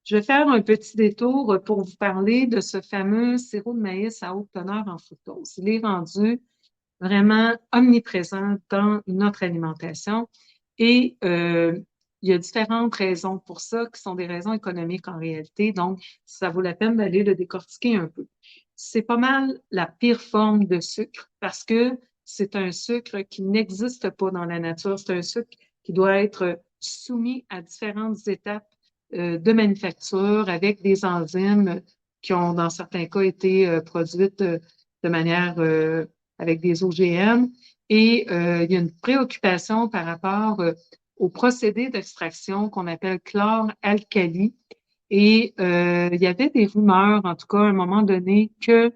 Speaker 1: Je vais faire un petit détour pour vous parler de ce fameux sirop de maïs à haute teneur en fructose. Il est rendu vraiment omniprésent dans notre alimentation et il y a différentes raisons pour ça qui sont des raisons économiques en réalité. Donc, ça vaut la peine d'aller le décortiquer un peu. C'est pas mal la pire forme de sucre parce que c'est un sucre qui n'existe pas dans la nature. C'est un sucre qui doit être soumis à différentes étapes de manufacture avec des enzymes qui ont, dans certains cas, été produites de manière avec des OGM. Et il y a une préoccupation par rapport au procédé d'extraction qu'on appelle chlore-alcali. Et il y avait des rumeurs, en tout cas, à un moment donné, que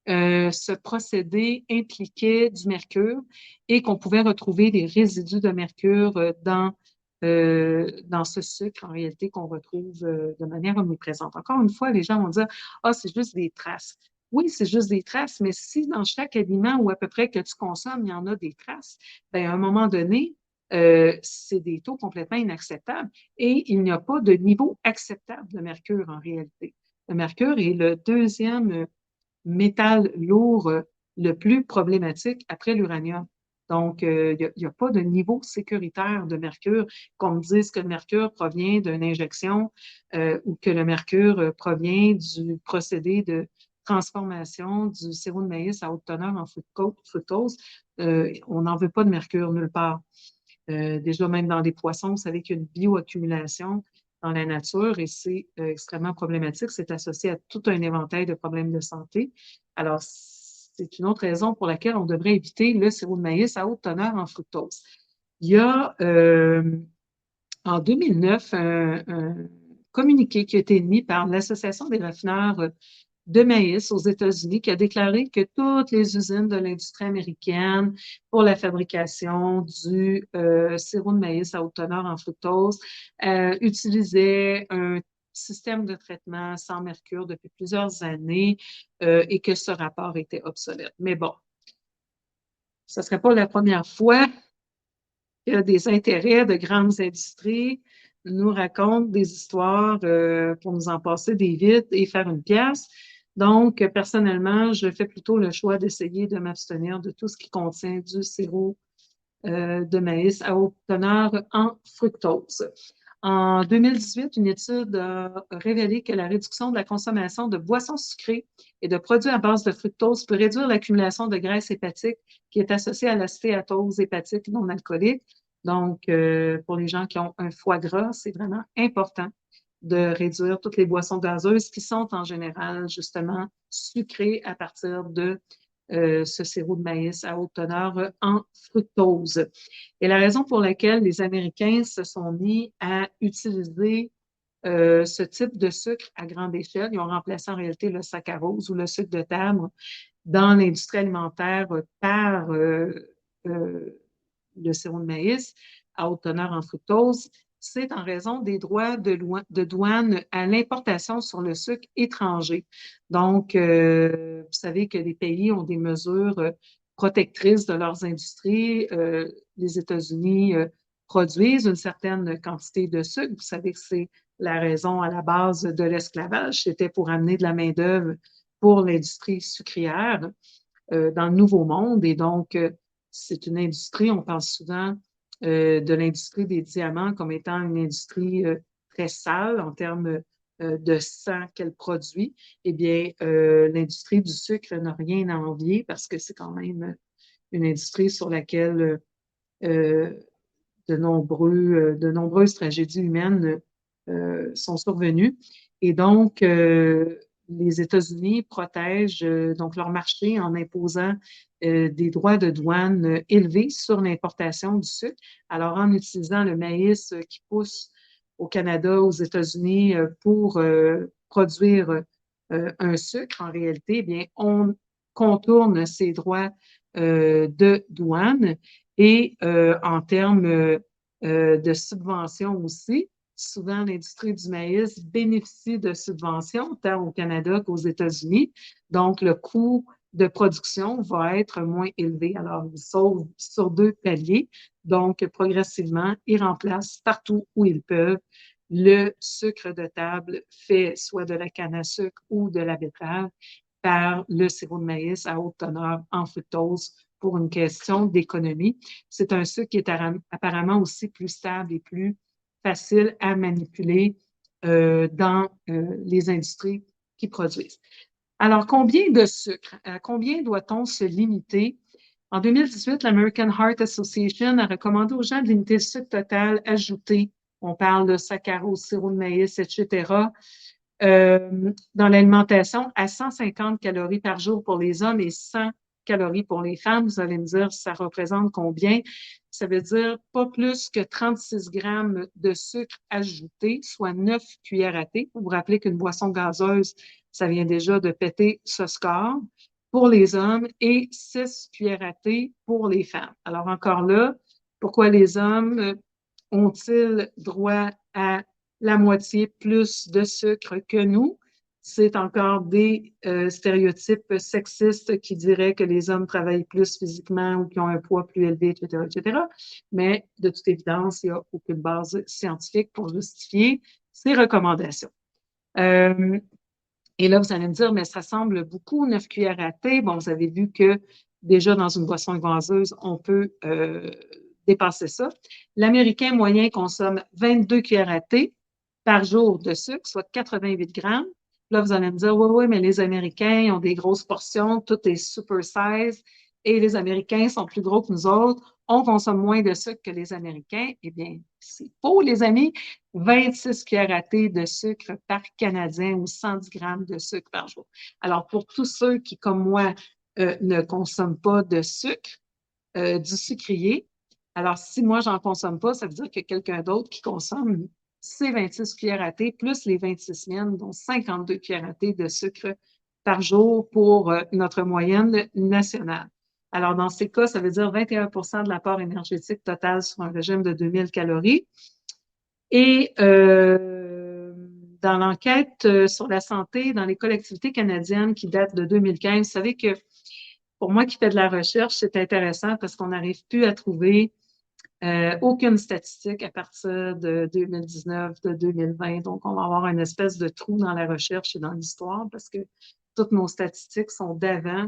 Speaker 1: ce procédé impliquait du mercure et qu'on pouvait retrouver des résidus de mercure dans ce sucre, en réalité, qu'on retrouve de manière omniprésente. Encore une fois, les gens vont dire, ah, c'est juste des traces. Oui, c'est juste des traces, mais si dans chaque aliment ou à peu près que tu consommes, il y en a des traces, bien, à un moment donné, c'est des taux complètement inacceptables et il n'y a pas de niveau acceptable de mercure en réalité. Le mercure est le deuxième métal lourd le plus problématique après l'uranium. Donc, il n'y a pas de niveau sécuritaire de mercure, qu'on me dise que le mercure provient d'une injection ou que le mercure provient du procédé de transformation du sirop de maïs à haute teneur en fructose. On n'en veut pas de mercure nulle part. Déjà, même dans les poissons, vous savez qu'il y a une bioaccumulation dans la nature et c'est extrêmement problématique. C'est associé à tout un éventail de problèmes de santé. Alors, c'est une autre raison pour laquelle on devrait éviter le sirop de maïs à haute teneur en fructose. Il y a en 2009 un communiqué qui a été émis par l'Association des raffineurs de maïs aux États-Unis qui a déclaré que toutes les usines de l'industrie américaine pour la fabrication du sirop de maïs à haute teneur en fructose utilisaient un système de traitement sans mercure depuis plusieurs années et que ce rapport était obsolète. Mais bon, ce ne serait pas la première fois que des intérêts de grandes industries nous racontent des histoires pour nous en passer des vites et faire une pièce. Donc, personnellement, je fais plutôt le choix d'essayer de m'abstenir de tout ce qui contient du sirop de maïs à haute teneur en fructose. En 2018, une étude a révélé que la réduction de la consommation de boissons sucrées et de produits à base de fructose peut réduire l'accumulation de graisse hépatique qui est associée à la stéatose hépatique non alcoolique. Donc, pour les gens qui ont un foie gras, c'est vraiment important de réduire toutes les boissons gazeuses qui sont en général justement sucrées à partir de ce sirop de maïs à haute teneur en fructose. Et la raison pour laquelle les Américains se sont mis à utiliser ce type de sucre à grande échelle. Ils ont remplacé en réalité le saccharose ou le sucre de table dans l'industrie alimentaire par le sirop de maïs à haute teneur en fructose. C'est en raison des droits de douane à l'importation sur le sucre étranger. Donc, vous savez que les pays ont des mesures protectrices de leurs industries. Les États-Unis produisent une certaine quantité de sucre. Vous savez que c'est la raison à la base de l'esclavage. C'était pour amener de la main-d'œuvre pour l'industrie sucrière dans le Nouveau Monde. Et donc, c'est une industrie, on parle souvent de l'industrie des diamants comme étant une industrie très sale en termes de sang qu'elle produit. Eh bien, l'industrie du sucre n'a rien à envier parce que c'est quand même une industrie sur laquelle de nombreuses tragédies humaines sont survenues. Et donc, les États-Unis protègent donc leur marché en imposant des droits de douane élevés sur l'importation du sucre. Alors, en utilisant le maïs qui pousse au Canada, aux États-Unis pour produire un sucre, en réalité, eh bien, on contourne ces droits de douane et en termes de subventions aussi. Souvent, l'industrie du maïs bénéficie de subventions, tant au Canada qu'aux États-Unis. Donc, le coût de production va être moins élevé. Alors, ils sauvent sur deux paliers. Donc, progressivement, ils remplacent partout où ils peuvent le sucre de table fait soit de la canne à sucre ou de la betterave par le sirop de maïs à haute teneur en fructose pour une question d'économie. C'est un sucre qui est apparemment aussi plus stable et plus facile à manipuler dans les industries qui produisent. Alors, combien de sucre? À combien doit-on se limiter? En 2018, l'American Heart Association a recommandé aux gens de limiter le sucre total ajouté. On parle de saccharose, sirop de maïs, etc. Dans l'alimentation à 150 calories par jour pour les hommes et 100 calories pour les femmes. Vous allez me dire, ça représente combien? Ça veut dire pas plus que 36 grammes de sucre ajouté, soit 9 cuillères à thé. Vous vous rappelez qu'une boisson gazeuse, ça vient déjà de péter ce score pour les hommes et 6 cuillères à thé pour les femmes. Alors encore là, pourquoi les hommes ont-ils droit à la moitié plus de sucre que nous? C'est encore des stéréotypes sexistes qui diraient que les hommes travaillent plus physiquement ou qui ont un poids plus élevé, etc., etc. Mais de toute évidence, il n'y a aucune base scientifique pour justifier ces recommandations. Et là, vous allez me dire, mais ça semble beaucoup, 9 cuillères à thé. Bon, vous avez vu que déjà dans une boisson gazeuse, on peut dépasser ça. L'Américain moyen consomme 22 cuillères à thé par jour de sucre, soit 88 grammes. Là, vous allez me dire, oui, oui, mais les Américains ont des grosses portions, tout est super size et les Américains sont plus gros que nous autres. On consomme moins de sucre que les Américains. Eh bien, c'est faux, les amis. 26 cuillères à thé de sucre par Canadien ou 110 grammes de sucre par jour. Alors, pour tous ceux qui, comme moi, ne consomment pas de sucre, du sucrier, alors si moi, j'en consomme pas, ça veut dire qu'il y a quelqu'un d'autre qui consomme ces 26 cuillères à thé, plus les 26 miennes, dont 52 cuillères à thé de sucre par jour pour notre moyenne nationale. Alors, dans ces cas, ça veut dire 21 de l'apport énergétique total sur un régime de 2000 calories. Et dans l'enquête sur la santé dans les collectivités canadiennes qui date de 2015, vous savez que pour moi qui fais de la recherche, c'est intéressant parce qu'on n'arrive plus à trouver aucune statistique à partir de 2019, de 2020. Donc, on va avoir une espèce de trou dans la recherche et dans l'histoire parce que toutes nos statistiques sont d'avant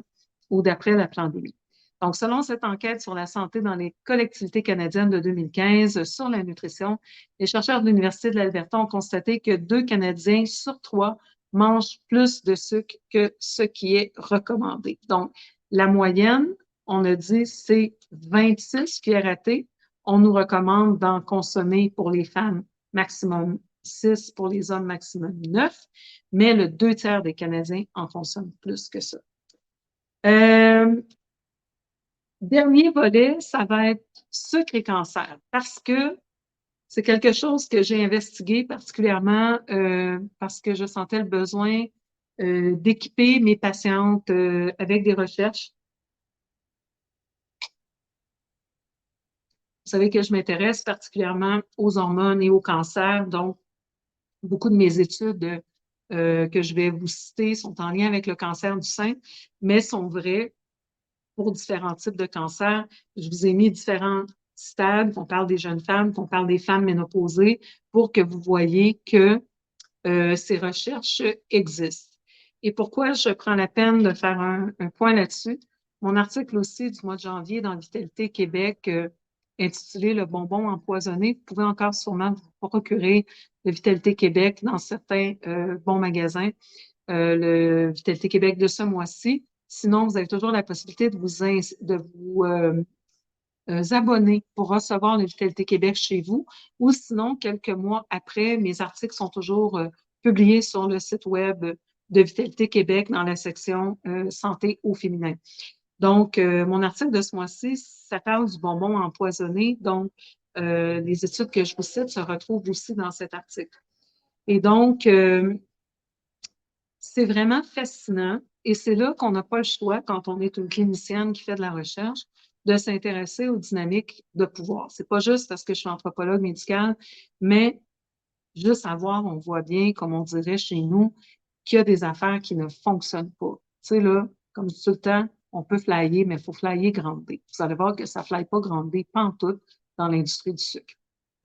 Speaker 1: ou d'après la pandémie. Donc, selon cette enquête sur la santé dans les collectivités canadiennes de 2015 sur la nutrition, les chercheurs de l'Université de l'Alberta ont constaté que 2 Canadiens sur 3 mangent plus de sucre que ce qui est recommandé. Donc, la moyenne, on a dit, c'est 26 cuillères à thé. On nous recommande d'en consommer pour les femmes maximum 6, pour les hommes maximum 9, mais le 2 tiers des Canadiens en consomment plus que ça. Dernier volet, ça va être sucre et cancer, parce que C'est quelque chose que j'ai investigué particulièrement parce que je sentais le besoin d'équiper mes patientes avec des recherches. Vous savez que je m'intéresse particulièrement aux hormones et au cancer, donc beaucoup de mes études que je vais vous citer sont en lien avec le cancer du sein, mais sont vraies pour différents types de cancers. Je vous ai mis différents stades, qu'on parle des jeunes femmes, qu'on parle des femmes ménopausées, pour que vous voyez que ces recherches existent. Et pourquoi je prends la peine de faire un point là-dessus? Mon article aussi du mois de janvier dans Vitalité Québec, intitulé Le bonbon empoisonné, vous pouvez encore sûrement vous procurer le Vitalité Québec dans certains bons magasins, le Vitalité Québec de ce mois-ci. Sinon, vous avez toujours la possibilité de vous abonner pour recevoir le Vitalité Québec chez vous, ou sinon, quelques mois après, mes articles sont toujours publiés sur le site web de Vitalité Québec dans la section santé au féminin. Donc, mon article de ce mois-ci, ça parle du bonbon empoisonné. Donc, les études que je vous cite se retrouvent aussi dans cet article. Et donc, c'est vraiment fascinant et c'est là qu'on n'a pas le choix quand on est une clinicienne qui fait de la recherche de s'intéresser aux dynamiques de pouvoir. C'est pas juste parce que je suis anthropologue médicale, mais juste à voir, on voit bien, comme on dirait chez nous, qu'il y a des affaires qui ne fonctionnent pas. Tu sais, là, comme je dis tout le temps, on peut flyer, mais il faut flyer grande D. Vous allez voir que ça ne fly pas grande D, pas en tout, dans l'industrie du sucre.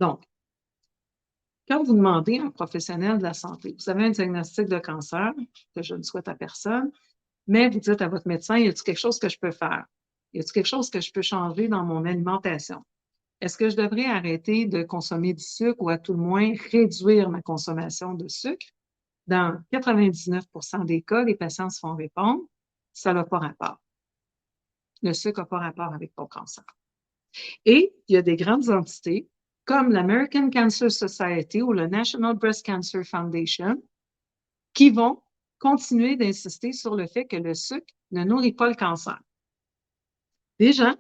Speaker 1: Donc, quand vous demandez à un professionnel de la santé, vous avez un diagnostic de cancer, que je ne souhaite à personne, mais vous dites à votre médecin, y a-t-il quelque chose que je peux faire? Y a-t-il quelque chose que je peux changer dans mon alimentation? Est-ce que je devrais arrêter de consommer du sucre ou à tout le moins réduire ma consommation de sucre? Dans 99 des cas, les patients se font répondre, ça n'a pas rapport. Le sucre n'a pas rapport avec ton cancer. Et il y a des grandes entités comme l'American Cancer Society ou le National Breast Cancer Foundation qui vont continuer d'insister sur le fait que le sucre ne nourrit pas le cancer. Des gens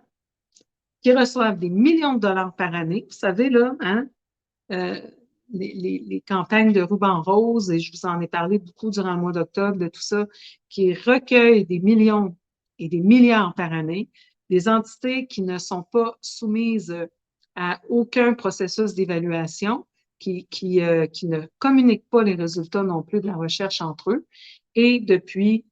Speaker 1: qui reçoivent des millions de dollars par année, vous savez, là, hein, les campagnes de ruban rose, et je vous en ai parlé beaucoup durant le mois d'octobre, de tout ça, qui recueillent des millions et des milliards par année, des entités qui ne sont pas soumises à aucun processus d'évaluation, qui ne communiquent pas les résultats non plus de la recherche entre eux. Et depuis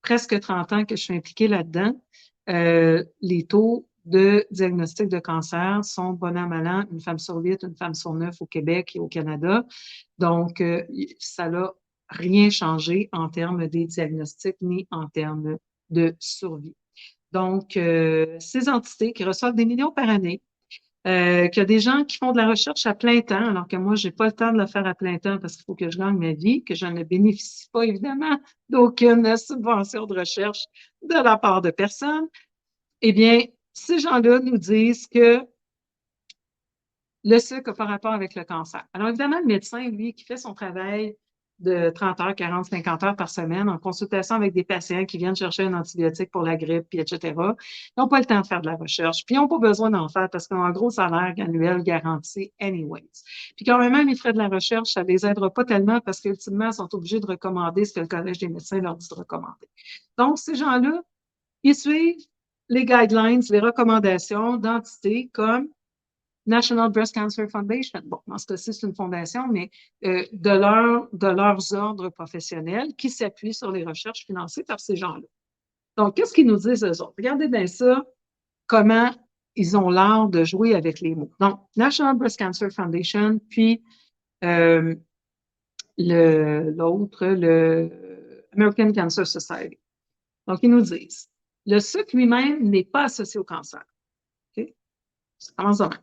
Speaker 1: presque 30 ans que je suis impliquée là-dedans, les taux de diagnostic de cancer sont bon an, mal an, une femme sur 8, une femme sur 9 au Québec et au Canada. Donc, ça n'a rien changé en termes des diagnostics ni en termes de survie. Donc, ces entités qui reçoivent des millions par année, qu'il y a des gens qui font de la recherche à plein temps, alors que moi, j'ai pas le temps de le faire à plein temps parce qu'il faut que je gagne ma vie, que je ne bénéficie pas, évidemment, d'aucune subvention de recherche de la part de personne. Eh bien, ces gens-là nous disent que le sucre n'a pas rapport avec le cancer. Alors, évidemment, le médecin, lui, qui fait son travail de 30 heures, 40, 50 heures par semaine en consultation avec des patients qui viennent chercher un antibiotique pour la grippe, puis etc., ils n'ont pas le temps de faire de la recherche, puis ils n'ont pas besoin d'en faire parce qu'ils ont un gros salaire annuel garanti anyways. Puis quand même, ils feraient de la recherche, ça ne les aidera pas tellement parce qu'ultimement, ils sont obligés de recommander ce que le Collège des médecins leur dit de recommander. Donc, ces gens-là, ils suivent les guidelines, les recommandations d'entités comme National Breast Cancer Foundation. Bon, dans ce cas-ci, c'est une fondation, mais de leurs ordres professionnels qui s'appuient sur les recherches financées par ces gens-là. Donc, qu'est-ce qu'ils nous disent, eux autres? Regardez bien ça, comment ils ont l'art de jouer avec les mots. Donc, National Breast Cancer Foundation, puis l'autre, le American Cancer Society. Donc, ils nous disent, le sucre lui-même n'est pas associé au cancer. OK? Ça commence demain.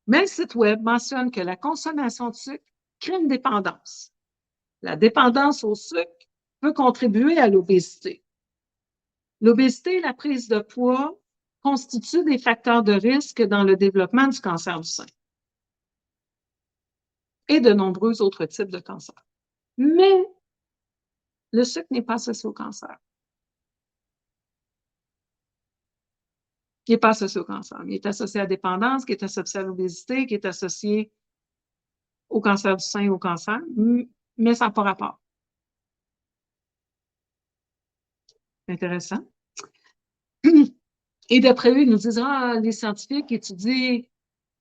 Speaker 1: Mais le site web mentionne que la consommation de sucre crée une dépendance. La dépendance au sucre peut contribuer à l'obésité. L'obésité et la prise de poids constituent des facteurs de risque dans le développement du cancer du sein et de nombreux autres types de cancers. Mais le sucre n'est pas associé au cancer. qui n'est pas associé au cancer. Il est associé à la dépendance, qui est associé à l'obésité, qui est associé au cancer du sein et au cancer, mais ça n'a pas rapport. Intéressant. Et d'après eux, ils nous disent, les scientifiques étudient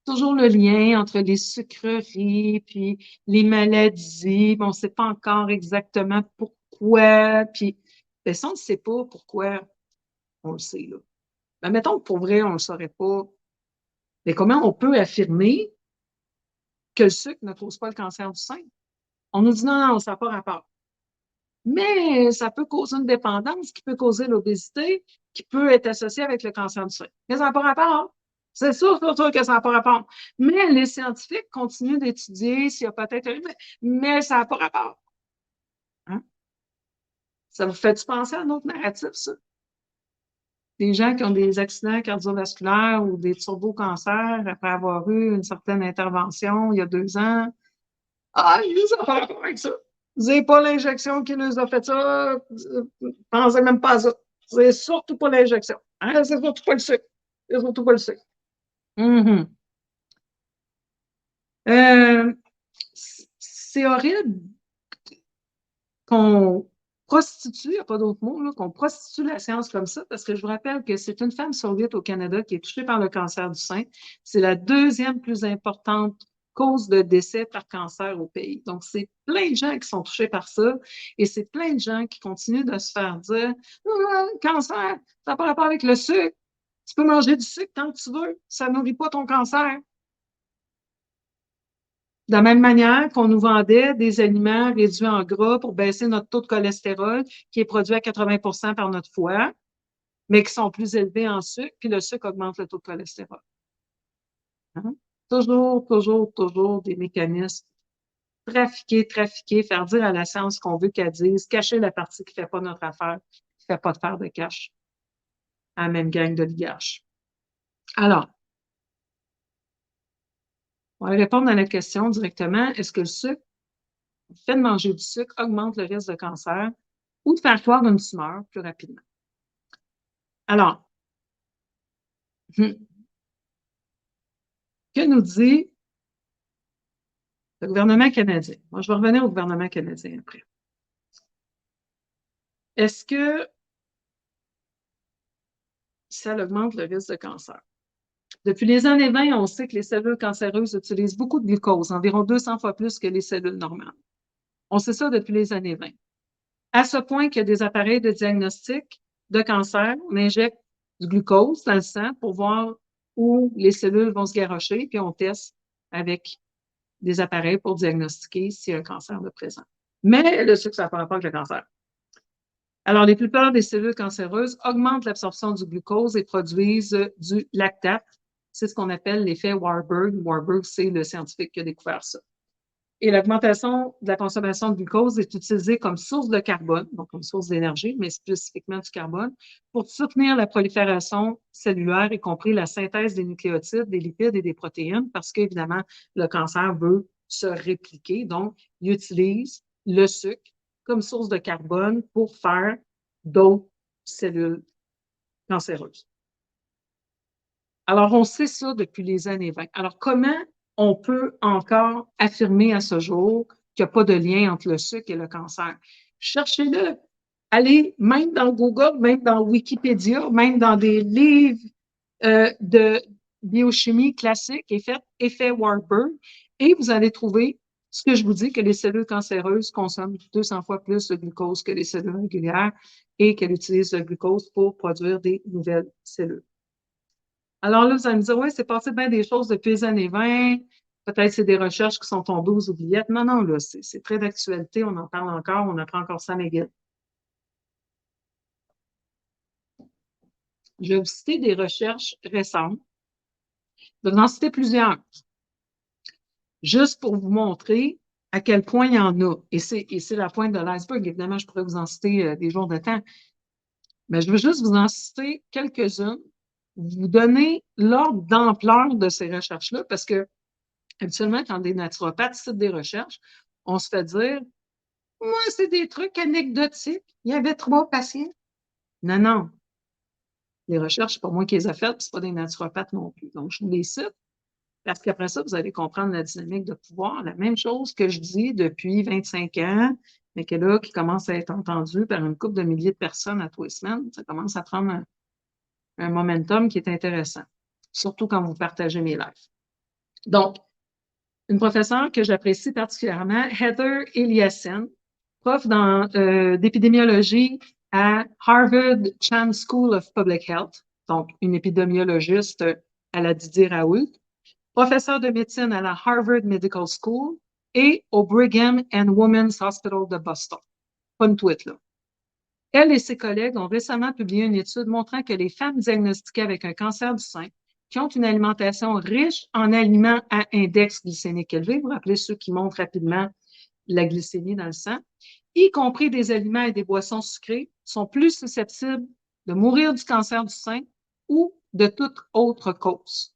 Speaker 1: toujours le lien entre les sucreries puis les maladies. On ne sait pas encore exactement pourquoi. Puis, ben, si on ne sait pas pourquoi, on le sait, là. Ben, mettons que pour vrai, on ne le saurait pas. Mais comment on peut affirmer que le sucre ne cause pas le cancer du sein? On nous dit non, ça n'a pas rapport. Mais ça peut causer une dépendance qui peut causer l'obésité, qui peut être associée avec le cancer du sein. Mais ça n'a pas rapport. C'est sûr que ça n'a pas rapport. Mais les scientifiques continuent d'étudier s'il y a peut-être un... Mais ça n'a pas rapport. Hein? Ça vous fait-tu penser à un autre narratif, ça? Des gens qui ont des accidents cardiovasculaires ou des turbocancers après avoir eu une certaine intervention il y a 2 ans. Ah, ça n'a pas rapport avec ça. Vous n'avez pas l'injection qui nous a fait ça. Pensez même pas à ça. C'est surtout pas l'injection. Hein? C'est surtout pas le sucre. C'est surtout pas le sucre. C'est horrible qu'on prostitue, il n'y a pas d'autre mot, qu'on prostitue la science comme ça, parce que je vous rappelle que c'est une femme sur 8 au Canada qui est touchée par le cancer du sein. C'est la deuxième plus importante cause de décès par cancer au pays. Donc, c'est plein de gens qui sont touchés par ça et c'est plein de gens qui continuent de se faire dire cancer, ça n'a pas rapport avec le sucre. Tu peux manger du sucre tant que tu veux, ça ne nourrit pas ton cancer. De la même manière qu'on nous vendait des aliments réduits en gras pour baisser notre taux de cholestérol, qui est produit à 80 par notre foie, mais qui sont plus élevés en sucre, puis le sucre augmente le taux de cholestérol. Hein? Toujours des mécanismes. Trafiquer, faire dire à la science qu'on veut qu'elle dise, cacher la partie qui ne fait pas notre affaire, qui ne fait pas de faire de cash à la même gang d'oligarches. Alors, on va répondre à la question directement. Est-ce que le sucre, le fait de manger du sucre, augmente le risque de cancer ou de faire croire une tumeur plus rapidement? Alors, que nous dit le gouvernement canadien? Moi, je vais revenir au gouvernement canadien après. Est-ce que ça augmente le risque de cancer? Depuis les années 20, on sait que les cellules cancéreuses utilisent beaucoup de glucose, environ 200 fois plus que les cellules normales. On sait ça depuis les années 20. À ce point qu'il y a des appareils de diagnostic de cancer, on injecte du glucose dans le sang pour voir où les cellules vont se garrocher, puis on teste avec des appareils pour diagnostiquer s'il y a un cancer de présent. Mais le sucre, ça n'a pas rapport avec le cancer. Alors, les plupart des cellules cancéreuses augmentent l'absorption du glucose et produisent du lactate. C'est ce qu'on appelle l'effet Warburg. Warburg, c'est le scientifique qui a découvert ça. Et l'augmentation de la consommation de glucose est utilisée comme source de carbone, donc comme source d'énergie, mais spécifiquement du carbone, pour soutenir la prolifération cellulaire, y compris la synthèse des nucléotides, des lipides et des protéines, parce qu'évidemment, le cancer veut se répliquer. Donc, il utilise le sucre comme source de carbone pour faire d'autres cellules cancéreuses. Alors, on sait ça depuis les années 20. Alors, comment on peut encore affirmer à ce jour qu'il n'y a pas de lien entre le sucre et le cancer? Cherchez-le. Allez même dans Google, même dans Wikipédia, même dans des livres de biochimie classique et faites effet Warburg et vous allez trouver ce que je vous dis, que les cellules cancéreuses consomment 200 fois plus de glucose que les cellules régulières et qu'elles utilisent le glucose pour produire des nouvelles cellules. Alors là, vous allez me dire, oui, c'est passé bien des choses depuis les années 20. Peut-être c'est des recherches qui sont tombées aux oubliettes. Non, non, là, c'est très d'actualité. On en parle encore. On apprend encore ça à McGill. Je vais vous citer des recherches récentes. Je vais vous en citer plusieurs. Juste pour vous montrer à quel point il y en a. Et c'est la pointe de l'iceberg. Évidemment, je pourrais vous en citer des jours de temps. Mais je veux juste vous en citer quelques-unes, vous donner l'ordre d'ampleur de ces recherches-là, parce que habituellement, quand des naturopathes citent des recherches, on se fait dire moi, c'est des trucs anecdotiques. Il y avait 3 patients. Non, non. Les recherches, c'est pas moi qui les ai faites, puis c'est pas des naturopathes non plus. Donc, je vous les cite, parce qu'après ça, vous allez comprendre la dynamique de pouvoir. La même chose que je dis depuis 25 ans, mais que là, qui commence à être entendu par une couple de milliers de personnes à tous les semaines, ça commence à prendre un momentum qui est intéressant, surtout quand vous partagez mes lives. Donc, une professeure que j'apprécie particulièrement, Heather Eliassen, prof d'épidémiologie à Harvard Chan School of Public Health, donc une épidémiologiste à la Didier Raoult, professeur de médecine à la Harvard Medical School et au Brigham and Women's Hospital de Boston. Pas une tweet, là. Elle et ses collègues ont récemment publié une étude montrant que les femmes diagnostiquées avec un cancer du sein qui ont une alimentation riche en aliments à index glycémique élevé, vous vous rappelez ceux qui montent rapidement la glycémie dans le sang, y compris des aliments et des boissons sucrées, sont plus susceptibles de mourir du cancer du sein ou de toute autre cause.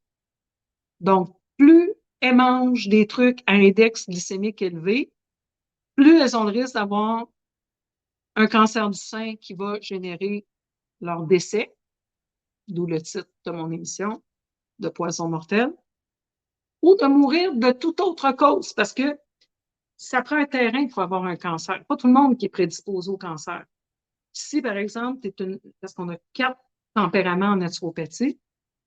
Speaker 1: Donc, plus elles mangent des trucs à index glycémique élevé, plus elles ont le risque d'avoir un cancer du sein qui va générer leur décès, d'où le titre de mon émission, de poison mortel, ou de mourir de toute autre cause, parce que ça prend un terrain pour avoir un cancer. Pas tout le monde qui est prédisposé au cancer. Si, par exemple, parce qu'on a 4 tempéraments en naturopathie,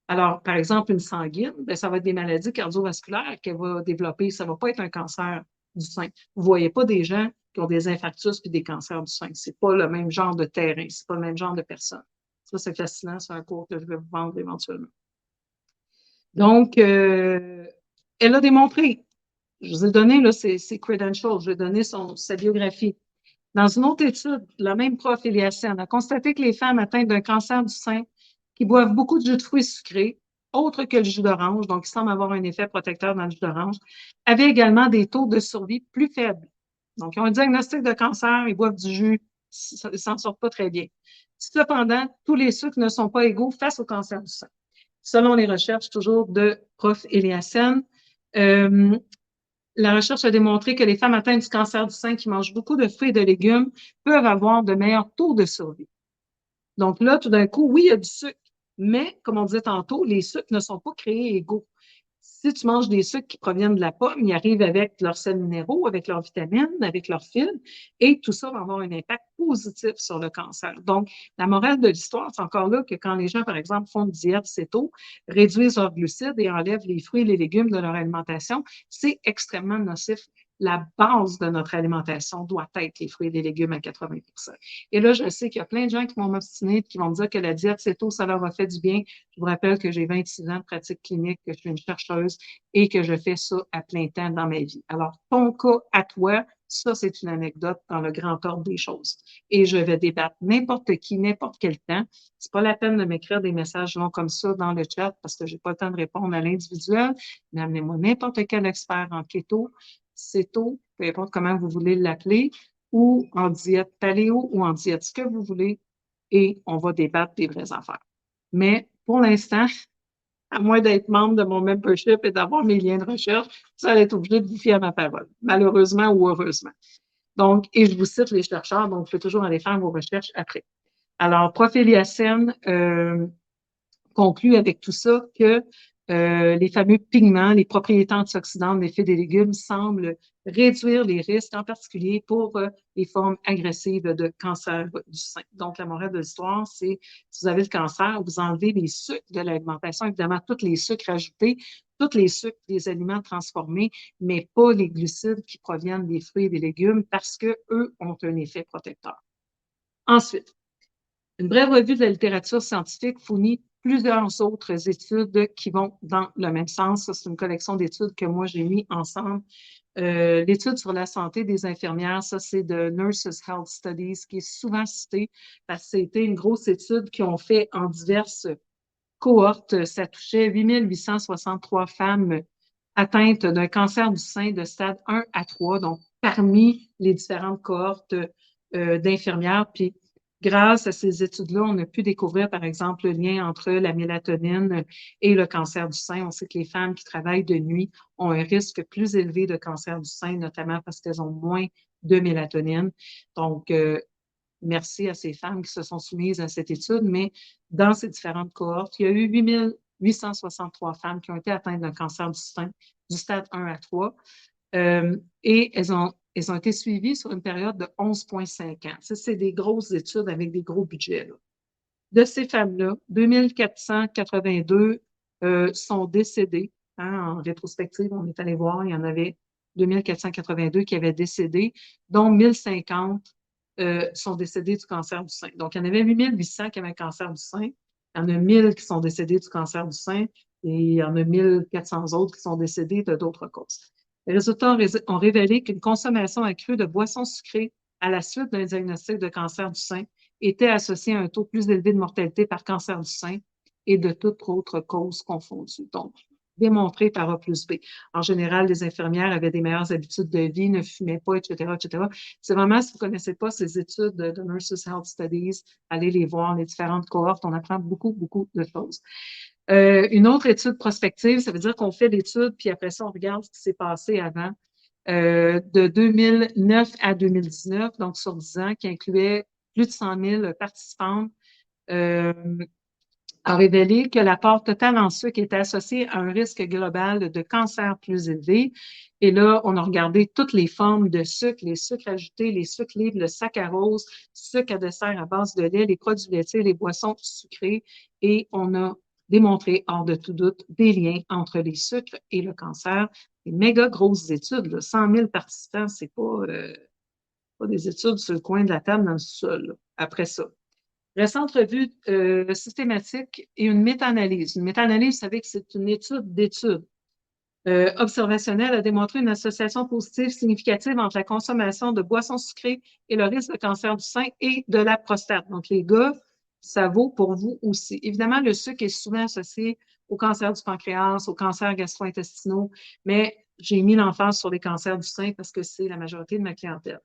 Speaker 1: alors, par exemple, une sanguine, bien, ça va être des maladies cardiovasculaires qu'elle va développer. Ça ne va pas être un cancer du sein. Vous ne voyez pas des gens qui ont des infarctus puis des cancers du sein. Ce n'est pas le même genre de terrain, ce n'est pas le même genre de personne. Ça, c'est fascinant, c'est un cours que je vais vous vendre éventuellement. Donc, elle a démontré, je vous ai donné là, ses credentials, je vais donner sa biographie. Dans une autre étude, la même prof, Eliassen, a constaté que les femmes atteintes d'un cancer du sein qui boivent beaucoup de jus de fruits sucrés, autre que le jus d'orange, donc qui semble avoir un effet protecteur dans le jus d'orange, avaient également des taux de survie plus faibles. Donc, ils ont un diagnostic de cancer, ils boivent du jus, ils ne s'en sortent pas très bien. Cependant, tous les sucres ne sont pas égaux face au cancer du sein. Selon les recherches toujours de prof Eliassen, la recherche a démontré que les femmes atteintes du cancer du sein qui mangent beaucoup de fruits et de légumes peuvent avoir de meilleurs taux de survie. Donc là, tout d'un coup, oui, il y a du sucre, mais comme on disait tantôt, les sucres ne sont pas créés égaux. Si tu manges des sucres qui proviennent de la pomme, ils arrivent avec leurs sels minéraux, avec leurs vitamines, avec leurs fibres, et tout ça va avoir un impact positif sur le cancer. Donc, la morale de l'histoire, c'est encore là que quand les gens, par exemple, font une diète céto, réduisent leurs glucides et enlèvent les fruits et les légumes de leur alimentation, c'est extrêmement nocif. La base de notre alimentation doit être les fruits et les légumes à 80 %. Et là, je sais qu'il y a plein de gens qui vont m'obstiner, qui vont me dire que la diète céto, ça leur a fait du bien. Je vous rappelle que j'ai 26 ans de pratique clinique, que je suis une chercheuse et que je fais ça à plein temps dans ma vie. Alors, ton cas à toi, ça, c'est une anecdote dans le grand ordre des choses. Et je vais débattre n'importe qui, n'importe quel temps. C'est pas la peine de m'écrire des messages longs comme ça dans le chat parce que j'ai pas le temps de répondre à l'individuel, mais amenez-moi n'importe quel expert en keto, céto, peu importe comment vous voulez l'appeler, ou en diète paléo ou en diète, ce que vous voulez, et on va débattre des vraies affaires. Mais pour l'instant, à moins d'être membre de mon membership et d'avoir mes liens de recherche, vous allez être obligé de vous fier à ma parole, malheureusement ou heureusement. Donc, et je vous cite les chercheurs, donc vous pouvez toujours aller faire vos recherches après. Alors, prof Eliassen conclut avec tout ça que les fameux pigments, les propriétés antioxydantes des fruits et des légumes semblent réduire les risques, en particulier pour les formes agressives de cancer du sein. Donc, la morale de l'histoire, c'est si vous avez le cancer, vous enlevez les sucres de l'alimentation, évidemment, tous les sucres ajoutés, tous les sucres des aliments transformés, mais pas les glucides qui proviennent des fruits et des légumes parce qu'eux ont un effet protecteur. Ensuite, une brève revue de la littérature scientifique fournit plusieurs autres études qui vont dans le même sens. C'est une collection d'études que moi j'ai mis ensemble. L'étude sur la santé des infirmières, ça c'est de Nurses Health Studies, qui est souvent citée parce que c'était une grosse étude qu'ils ont fait en diverses cohortes. Ça touchait 8863 femmes atteintes d'un cancer du sein de stade 1 à 3, donc parmi les différentes cohortes d'infirmières. Puis grâce à ces études-là, on a pu découvrir, par exemple, le lien entre la mélatonine et le cancer du sein. On sait que les femmes qui travaillent de nuit ont un risque plus élevé de cancer du sein, notamment parce qu'elles ont moins de mélatonine. Donc, merci à ces femmes qui se sont soumises à cette étude, mais dans ces différentes cohortes, il y a eu 863 femmes qui ont été atteintes d'un cancer du sein du stade 1 à 3 et elles ont été suivies sur une période de 11,5 ans. Ça, c'est des grosses études avec des gros budgets, là. De ces femmes-là, 2482 sont décédées. Hein, en rétrospective, on est allé voir, il y en avait 2482 qui avaient décédé, dont 1050 sont décédés du cancer du sein. Donc, il y en avait 8800 qui avaient un cancer du sein. Il y en a 1000 qui sont décédés du cancer du sein et il y en a 1400 autres qui sont décédés de d'autres causes. Les résultats ont révélé qu'une consommation accrue de boissons sucrées à la suite d'un diagnostic de cancer du sein était associée à un taux plus élevé de mortalité par cancer du sein et de toute autre cause confondue. Donc, démontré par A plus B. En général, les infirmières avaient des meilleures habitudes de vie, ne fumaient pas, etc., etc. C'est vraiment, si vous ne connaissez pas ces études de Nurses Health Studies, allez les voir, les différentes cohortes, on apprend beaucoup, beaucoup de choses. Une autre étude prospective, ça veut dire qu'on fait l'étude, puis après ça, on regarde ce qui s'est passé avant, de 2009 à 2019, donc sur 10 ans, qui incluait plus de 100 000 participantes, a révélé que l'apport total en sucre était associé à un risque global de cancer plus élevé. Et là, on a regardé toutes les formes de sucre, les sucres ajoutés, les sucres libres, le saccharose, sucre à dessert à base de lait, les produits laitiers, les boissons sucrées. Et on a démontré, hors de tout doute, des liens entre les sucres et le cancer. Des méga grosses études, là, 100 000 participants, c'est pas des études sur le coin de la table dans le sol, là, après ça. Récente revue systématique et une méta-analyse. Une méta-analyse, vous savez que c'est une étude d'études observationnelle a démontré une association positive significative entre la consommation de boissons sucrées et le risque de cancer du sein et de la prostate. Donc, les gars, ça vaut pour vous aussi. Évidemment, le sucre est souvent associé au cancer du pancréas, au cancer gastro-intestinaux, mais j'ai mis l'emphase sur les cancers du sein parce que c'est la majorité de ma clientèle.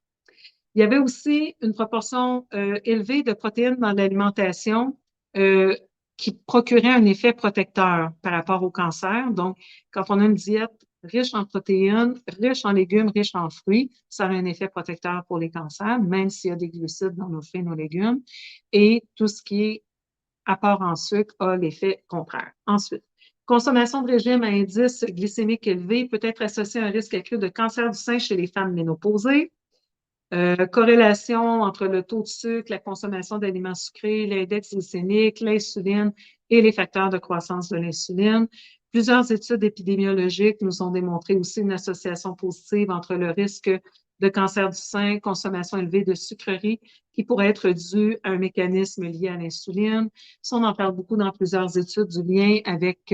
Speaker 1: Il y avait aussi une proportion élevée de protéines dans l'alimentation qui procurait un effet protecteur par rapport au cancer. Donc, quand on a une diète riche en protéines, riche en légumes, riche en fruits, ça a un effet protecteur pour les cancers, même s'il y a des glucides dans nos fruits et nos légumes. Et tout ce qui est apport en sucre a l'effet contraire. Ensuite, consommation de régime à indice glycémique élevé peut être associée à un risque accru de cancer du sein chez les femmes ménopausées. Corrélation entre le taux de sucre, la consommation d'aliments sucrés, l'index glycémique, l'insuline et les facteurs de croissance de l'insuline. Plusieurs études épidémiologiques nous ont démontré aussi une association positive entre le risque de cancer du sein, consommation élevée de sucreries qui pourrait être due à un mécanisme lié à l'insuline. Ça, on en parle beaucoup dans plusieurs études du lien avec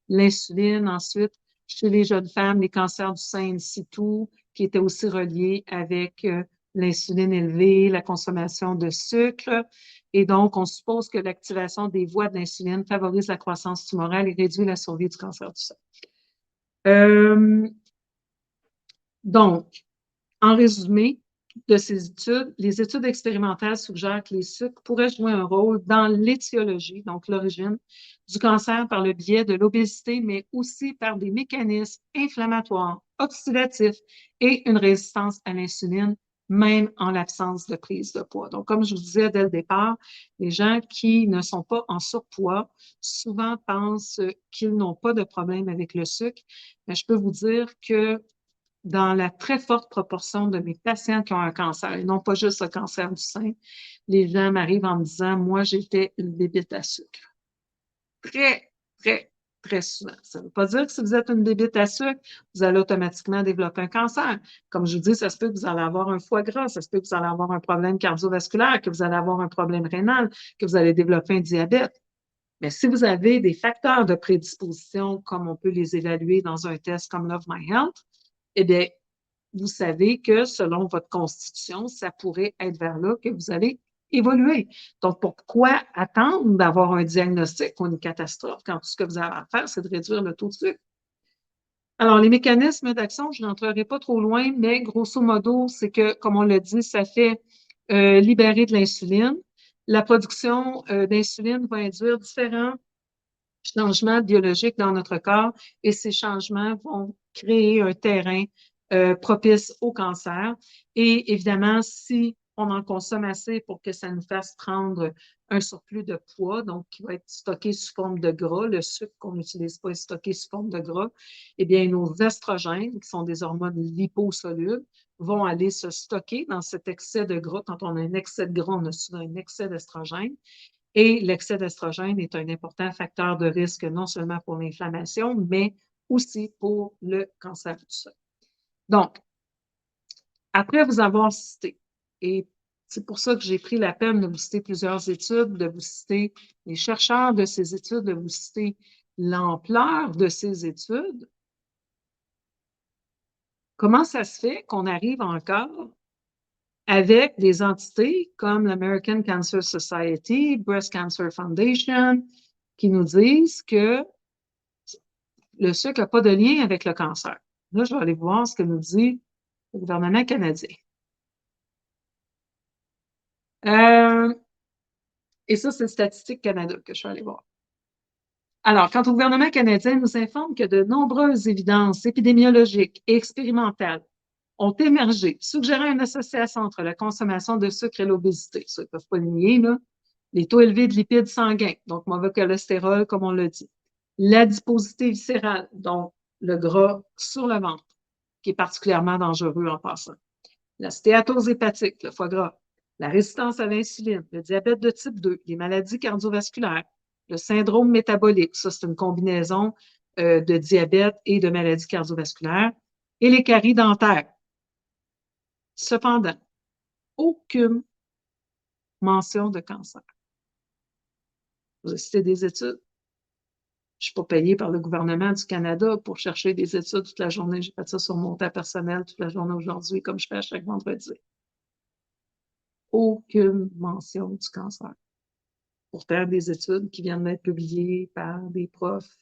Speaker 1: l'insuline. Ensuite, chez les jeunes femmes, les cancers du sein in situ, qui étaient aussi reliés avec l'insuline élevée, la consommation de sucre. Et donc, on suppose que l'activation des voies de l'insuline favorise la croissance tumorale et réduit la survie du cancer du sein. Donc, en résumé de ces études, les études expérimentales suggèrent que les sucres pourraient jouer un rôle dans l'étiologie, donc l'origine du cancer par le biais de l'obésité, mais aussi par des mécanismes inflammatoires, oxydatifs et une résistance à l'insuline, même en l'absence de prise de poids. Donc, comme je vous disais dès le départ, les gens qui ne sont pas en surpoids souvent pensent qu'ils n'ont pas de problème avec le sucre, mais je peux vous dire que dans la très forte proportion de mes patients qui ont un cancer, et non pas juste le cancer du sein, les gens m'arrivent en me disant, moi, j'étais une bébite à sucre. Très, très, très souvent. Ça ne veut pas dire que si vous êtes une bébite à sucre, vous allez automatiquement développer un cancer. Comme je vous dis, ça se peut que vous allez avoir un foie gras, ça se peut que vous allez avoir un problème cardiovasculaire, que vous allez avoir un problème rénal, que vous allez développer un diabète. Mais si vous avez des facteurs de prédisposition, comme on peut les évaluer dans un test comme Love My Health, eh bien, vous savez que selon votre constitution, ça pourrait être vers là que vous allez évoluer. Donc, pourquoi attendre d'avoir un diagnostic ou une catastrophe quand tout ce que vous avez à faire, c'est de réduire le taux de sucre? Alors, les mécanismes d'action, je n'entrerai pas trop loin, mais grosso modo, c'est que, comme on l'a dit, ça fait libérer de l'insuline. La production d'insuline va induire différents changements biologiques dans notre corps et ces changements vont créer un terrain propice au cancer. Et évidemment, si on en consomme assez pour que ça nous fasse prendre un surplus de poids, donc qui va être stocké sous forme de gras. Le sucre qu'on n'utilise pas est stocké sous forme de gras. Eh bien, nos estrogènes, qui sont des hormones liposolubles, vont aller se stocker dans cet excès de gras. Quand on a un excès de gras, on a souvent un excès d'estrogène. Et l'excès d'estrogène est un important facteur de risque non seulement pour l'inflammation, mais aussi pour le cancer du sein. Donc, après vous avoir cité, et c'est pour ça que j'ai pris la peine de vous citer plusieurs études, de vous citer les chercheurs de ces études, de vous citer l'ampleur de ces études, comment ça se fait qu'on arrive encore avec des entités comme l'American Cancer Society, Breast Cancer Foundation, qui nous disent que le sucre n'a pas de lien avec le cancer. Là, je vais aller voir ce que nous dit le gouvernement canadien. Et ça, c'est Statistique Canada que je suis allée voir. Alors, quant au gouvernement canadien, nous informe que de nombreuses évidences épidémiologiques et expérimentales ont émergé, suggérant une association entre la consommation de sucre et l'obésité. Ça, ils ne peuvent pas le nier, là. Les taux élevés de lipides sanguins, donc mauvais cholestérol, comme on l'a dit. L'adiposité viscérale, donc le gras sur le ventre, qui est particulièrement dangereux en passant. La stéatose hépatique, le foie gras. La résistance à l'insuline, le diabète de type 2, les maladies cardiovasculaires, le syndrome métabolique, ça c'est une combinaison de diabète et de maladies cardiovasculaires, et les caries dentaires. Cependant, aucune mention de cancer. Vous avez cité des études. Je ne suis pas payée par le gouvernement du Canada pour chercher des études toute la journée. J'ai fait ça sur mon temps personnel toute la journée aujourd'hui, comme je fais à chaque vendredi. Aucune mention du cancer. Pourtant, des études qui viennent d'être publiées par des profs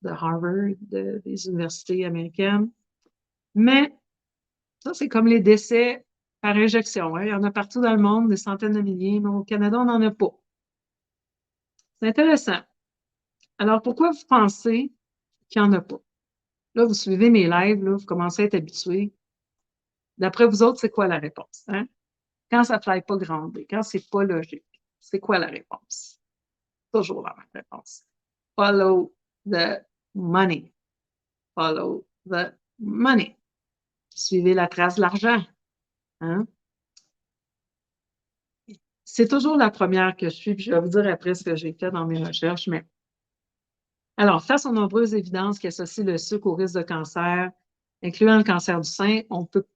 Speaker 1: de Harvard, des universités américaines. Mais ça, c'est comme les décès par injection. Hein. Il y en a partout dans le monde, des centaines de milliers, mais au Canada, on n'en a pas. C'est intéressant. Alors, pourquoi vous pensez qu'il n'y en a pas? Là, vous suivez mes lives, là, vous commencez à être habitués. D'après vous autres, c'est quoi la réponse? Hein? Quand ça ne fait pas grandir, quand c'est pas logique, c'est quoi la réponse? Toujours la même réponse. Follow the money. Follow the money. Suivez la trace de l'argent. Hein? C'est toujours la première que je suis, puis je vais vous dire après ce que j'ai fait dans mes recherches. Mais alors, face aux nombreuses évidences qui associent le sucre au risque de cancer, incluant le cancer du sein, on peut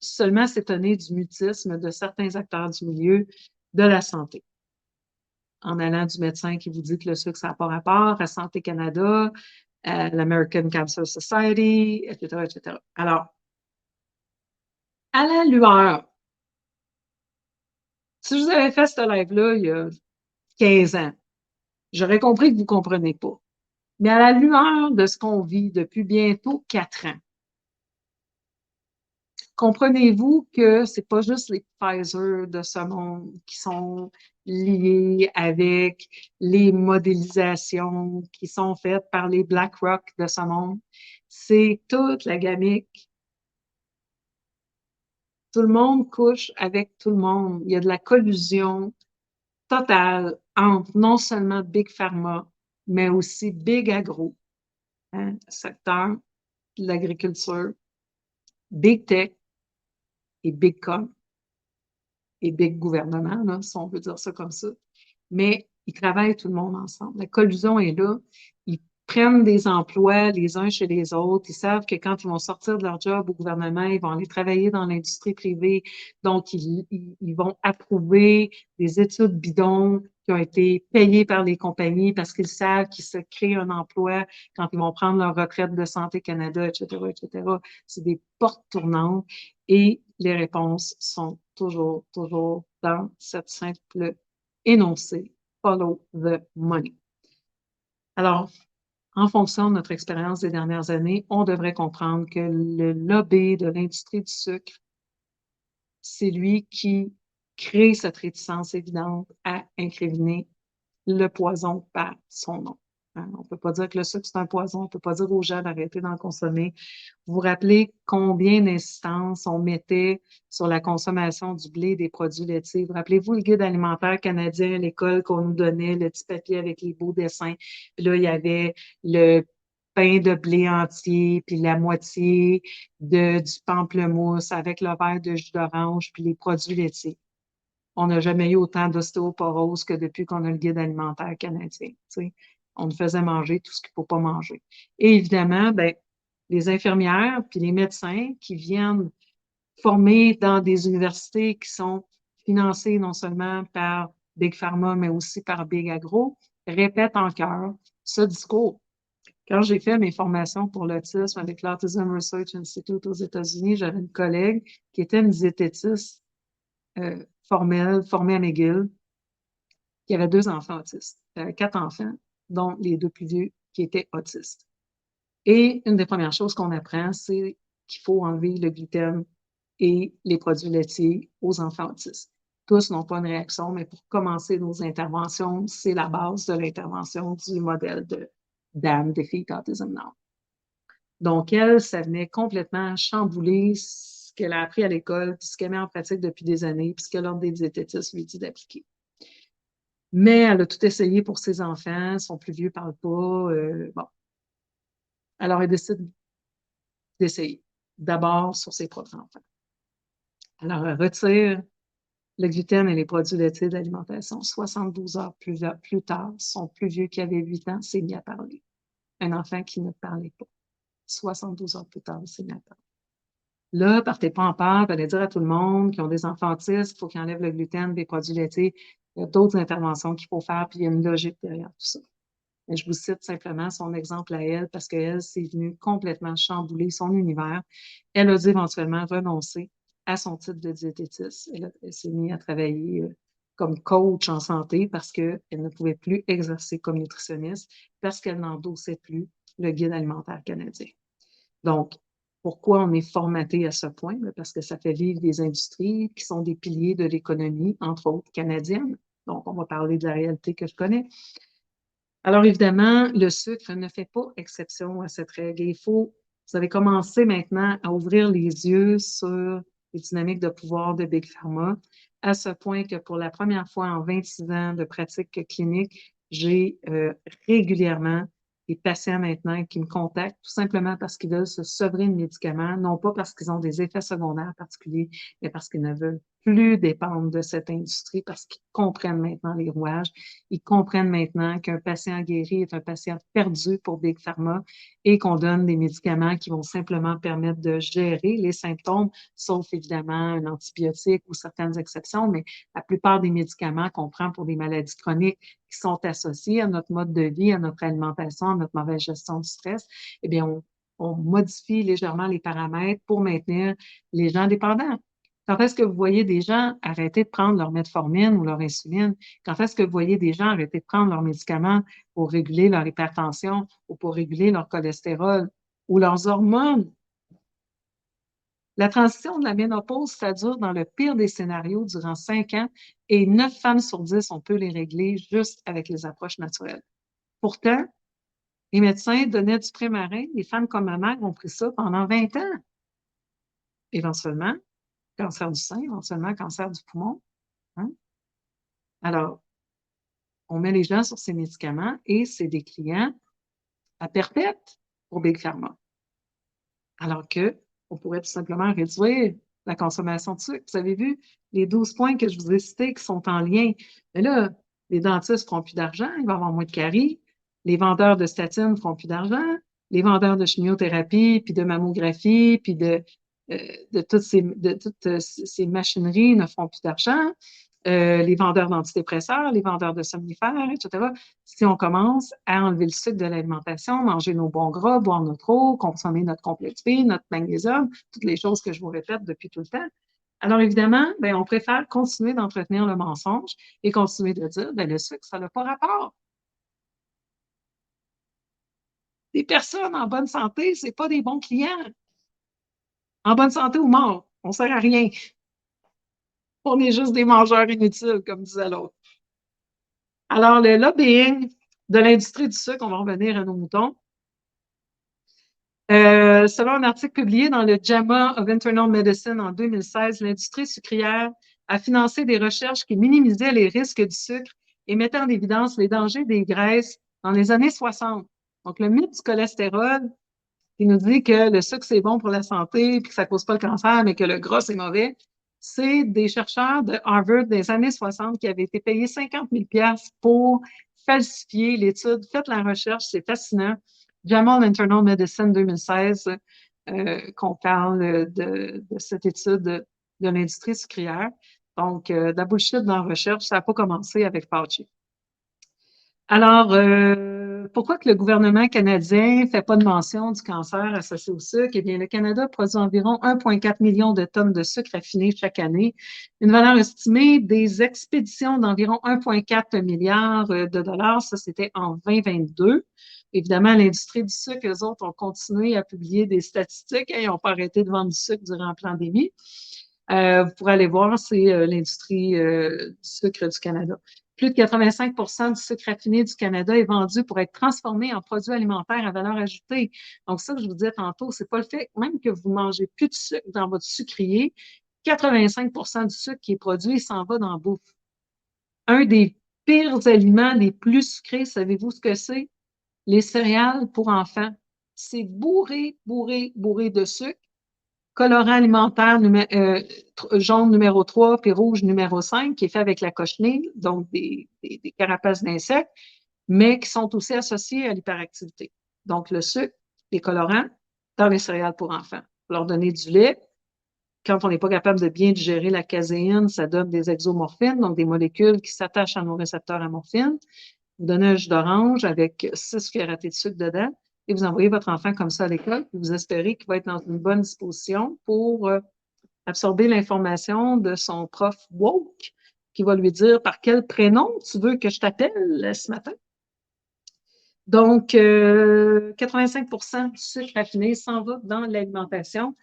Speaker 1: seulement s'étonner du mutisme de certains acteurs du milieu de la santé. En allant du médecin qui vous dit que le sucre, ça n'a pas rapport, à Santé Canada, à l'American Cancer Society, etc., etc. Alors, à la lueur, si je vous avais fait ce live-là il y a 15 ans, j'aurais compris que vous ne comprenez pas. Mais à la lueur de ce qu'on vit depuis bientôt 4 ans, comprenez-vous que c'est pas juste les Pfizer de ce monde qui sont liés avec les modélisations qui sont faites par les BlackRock de ce monde. C'est toute la gamique. Tout le monde couche avec tout le monde. Il y a de la collusion totale entre non seulement Big Pharma, mais aussi Big Agro, hein, secteur de l'agriculture, Big Tech et Big Com et Big Gouvernement, là, si on veut dire ça comme ça. Mais ils travaillent tout le monde ensemble. La collusion est là. Ils prennent des emplois les uns chez les autres. Ils savent que quand ils vont sortir de leur job au gouvernement, ils vont aller travailler dans l'industrie privée. Donc, ils vont approuver des études bidons qui ont été payées par les compagnies parce qu'ils savent qu'ils se créent un emploi quand ils vont prendre leur retraite de Santé Canada, etc., etc. C'est des portes tournantes et les réponses sont toujours dans cette simple énoncé follow the money. Alors, en fonction de notre expérience des dernières années, on devrait comprendre que le lobby de l'industrie du sucre, c'est lui qui crée cette réticence évidente à incriminer le poison par son nom. enfants. On ne peut pas dire que le sucre, c'est un poison. On ne peut pas dire aux gens d'arrêter d'en consommer. Vous vous rappelez combien d'insistances on mettait sur la consommation du blé et des produits laitiers? Vous rappelez-vous le guide alimentaire canadien à l'école qu'on nous donnait, le petit papier avec les beaux dessins? Puis là, il y avait le pain de blé entier, puis la moitié du pamplemousse avec le verre de jus d'orange, puis les produits laitiers. On n'a jamais eu autant d'ostéoporose que depuis qu'on a le guide alimentaire canadien. T'sais. On nous faisait manger tout ce qu'il ne faut pas manger. Et évidemment, ben, les infirmières puis les médecins qui viennent former dans des universités qui sont financées non seulement par Big Pharma, mais aussi par Big Agro, répètent en chœur ce discours. Quand j'ai fait mes formations pour l'autisme avec l'Autism Research Institute aux États-Unis, j'avais une collègue qui était une diététiste formée à McGill, qui avait 2 enfants autistes, 4 enfants, dont les 2 plus vieux qui étaient autistes. Et une des premières choses qu'on apprend, c'est qu'il faut enlever le gluten et les produits laitiers aux enfants autistes. Tous n'ont pas une réaction, mais pour commencer nos interventions, c'est la base de l'intervention du modèle de DAM, Defeat Autism Now. Donc, elle, ça venait complètement chambouler ce qu'elle a appris à l'école, puis ce qu'elle met en pratique depuis des années, puis ce que l'Ordre des diététistes lui dit d'appliquer. Mais elle a tout essayé pour ses enfants, son plus vieux ne parle pas. Bon. Alors, elle décide d'essayer. D'abord sur ses propres enfants. Alors, elle retire le gluten et les produits laitiers d'alimentation. 72 heures plus tard, son plus vieux qui avait 8 ans s'est mis à parler. Un enfant qui ne parlait pas. 72 heures plus tard, il s'est mis à parler. Là, partez pas en peur, allez dire à tout le monde qui ont des enfants autistes, il faut qu'ils enlèvent le gluten des produits laitiers. Il y a d'autres interventions qu'il faut faire, puis il y a une logique derrière tout ça. Mais je vous cite simplement son exemple à elle, parce qu'elle, c'est venu complètement chambouler son univers. Elle a dû éventuellement renoncer à son titre de diététiste. Elle s'est mise à travailler comme coach en santé parce qu'elle ne pouvait plus exercer comme nutritionniste, parce qu'elle n'endossait plus le guide alimentaire canadien. Donc, pourquoi on est formaté à ce point? Parce que ça fait vivre des industries qui sont des piliers de l'économie, entre autres canadienne. Donc, on va parler de la réalité que je connais. Alors, évidemment, le sucre ne fait pas exception à cette règle. Vous avez commencé maintenant à ouvrir les yeux sur les dynamiques de pouvoir de Big Pharma, à ce point que pour la première fois en 26 ans de pratique clinique, j'ai régulièrement des patients maintenant qui me contactent tout simplement parce qu'ils veulent se sevrer de médicaments, non pas parce qu'ils ont des effets secondaires particuliers, mais parce qu'ils ne veulent plus dépendre de cette industrie, parce qu'ils comprennent maintenant les rouages. Ils comprennent maintenant qu'un patient guéri est un patient perdu pour Big Pharma et qu'on donne des médicaments qui vont simplement permettre de gérer les symptômes, sauf évidemment un antibiotique ou certaines exceptions, mais la plupart des médicaments qu'on prend pour des maladies chroniques qui sont associés à notre mode de vie, à notre alimentation, à notre mauvaise gestion du stress, eh bien, on modifie légèrement les paramètres pour maintenir les gens dépendants. Quand est-ce que vous voyez des gens arrêter de prendre leur metformine ou leur insuline? Quand est-ce que vous voyez des gens arrêter de prendre leurs médicaments pour réguler leur hypertension ou pour réguler leur cholestérol ou leurs hormones? La transition de la ménopause, ça dure dans le pire des scénarios durant 5 ans et 9 femmes sur 10, on peut les régler juste avec les approches naturelles. Pourtant, les médecins donnaient du Premarin. Les femmes comme ma mère ont pris ça pendant 20 ans. Éventuellement, cancer du sein, éventuellement cancer du poumon. Hein? Alors, on met les gens sur ces médicaments et c'est des clients à perpète pour Big Pharma. Alors qu'on pourrait tout simplement réduire la consommation de sucre. Vous avez vu les 12 points que je vous ai cités qui sont en lien. Mais là, les dentistes ne feront plus d'argent, il va y avoir moins de caries. Les vendeurs de statines ne feront plus d'argent. Les vendeurs de chimiothérapie, puis de mammographie, puis de toutes ces machineries ne feront plus d'argent. Les vendeurs d'antidépresseurs, les vendeurs de somnifères, etc. Si on commence à enlever le sucre de l'alimentation, manger nos bons gras, boire notre eau, consommer notre complexe B, notre magnésium, toutes les choses que je vous répète depuis tout le temps. Alors évidemment, ben, on préfère continuer d'entretenir le mensonge et continuer de dire, ben, le sucre, ça n'a pas rapport. Des personnes en bonne santé, ce n'est pas des bons clients. En bonne santé ou mort, on ne sert à rien. On est juste des mangeurs inutiles, comme disait l'autre. Alors, le lobbying de l'industrie du sucre, on va revenir à nos moutons. Selon un article publié dans le JAMA of Internal Medicine en 2016, l'industrie sucrière a financé des recherches qui minimisaient les risques du sucre et mettaient en évidence les dangers des graisses dans les années 60. Donc, le mythe du cholestérol qui nous dit que le sucre, c'est bon pour la santé et que ça ne cause pas le cancer, mais que le gras, c'est mauvais, c'est des chercheurs de Harvard des années 60 qui avaient été payés 50 000 $ pour falsifier l'étude. Faites la recherche, c'est fascinant. JAMA Internal Medicine 2016, qu'on parle de cette étude de l'industrie sucrière. Donc, de la bullshit dans la recherche, ça n'a pas commencé avec Fauci. Alors, pourquoi que le gouvernement canadien ne fait pas de mention du cancer associé au sucre? Eh bien, le Canada produit environ 1,4 million de tonnes de sucre raffiné chaque année, une valeur estimée des expéditions d'environ 1,4 milliard de dollars. Ça, c'était en 2022. Évidemment, l'industrie du sucre, eux autres, ont continué à publier des statistiques. Ils n'ont pas arrêté de vendre du sucre durant la pandémie. Vous pourrez aller voir, c'est l'industrie du sucre du Canada. Plus de 85 du sucre raffiné du Canada est vendu pour être transformé en produits alimentaires à valeur ajoutée. Donc, ça que je vous disais tantôt, c'est pas le fait même que vous mangez plus de sucre dans votre sucrier. 85 du sucre qui est produit s'en va dans la bouffe. Un des pires aliments les plus sucrés, savez-vous ce que c'est? Les céréales pour enfants. C'est bourré, bourré, bourré de sucre. Colorant alimentaire jaune numéro 3 puis rouge numéro 5, qui est fait avec la cochenille, donc des carapaces d'insectes, mais qui sont aussi associés à l'hyperactivité. Donc, le sucre, les colorants, dans les céréales pour enfants. Leur donner du lait. Quand on n'est pas capable de bien digérer la caséine, ça donne des exomorphines, donc des molécules qui s'attachent à nos récepteurs à morphine. Vous donnez un jus d'orange avec 6 cuillères à thé de sucre dedans et vous envoyez votre enfant comme ça à l'école, puis vous espérez qu'il va être dans une bonne disposition pour absorber l'information de son prof woke qui va lui dire par quel prénom tu veux que je t'appelle ce matin. Donc, 85 du sucre raffiné s'en va dans l'alimentation.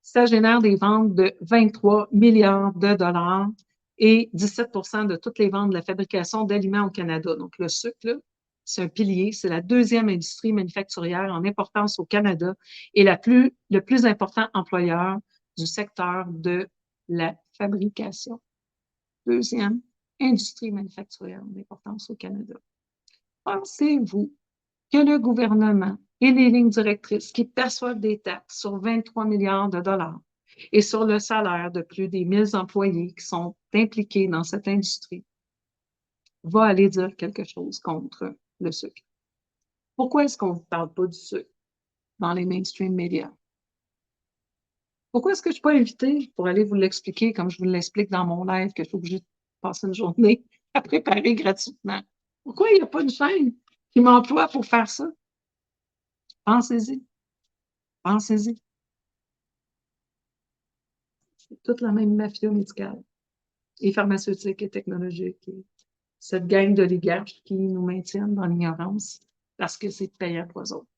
Speaker 1: Ça génère des ventes de 23 milliards de dollars et 17 de toutes les ventes de la fabrication d'aliments au Canada. Donc, le sucre, c'est un pilier, c'est la deuxième industrie manufacturière en importance au Canada et le plus important employeur du secteur de la fabrication. Deuxième industrie manufacturière en importance au Canada. Pensez-vous que le gouvernement et les lignes directrices qui perçoivent des taxes sur 23 milliards de dollars et sur le salaire de plus des 1000 employés qui sont impliqués dans cette industrie va aller dire quelque chose contre le sucre? Pourquoi est-ce qu'on ne parle pas du sucre dans les mainstream médias? Pourquoi est-ce que je ne suis pas invitée pour aller vous l'expliquer comme je vous l'explique dans mon live que je suis obligée de passer une journée à préparer gratuitement? Pourquoi il n'y a pas une chaîne qui m'emploie pour faire ça? Pensez-y. Pensez-y. C'est toute la même mafia médicale et pharmaceutique et technologique. Et cette gang d'oligarches qui nous maintiennent dans l'ignorance parce que c'est payant pour eux autres.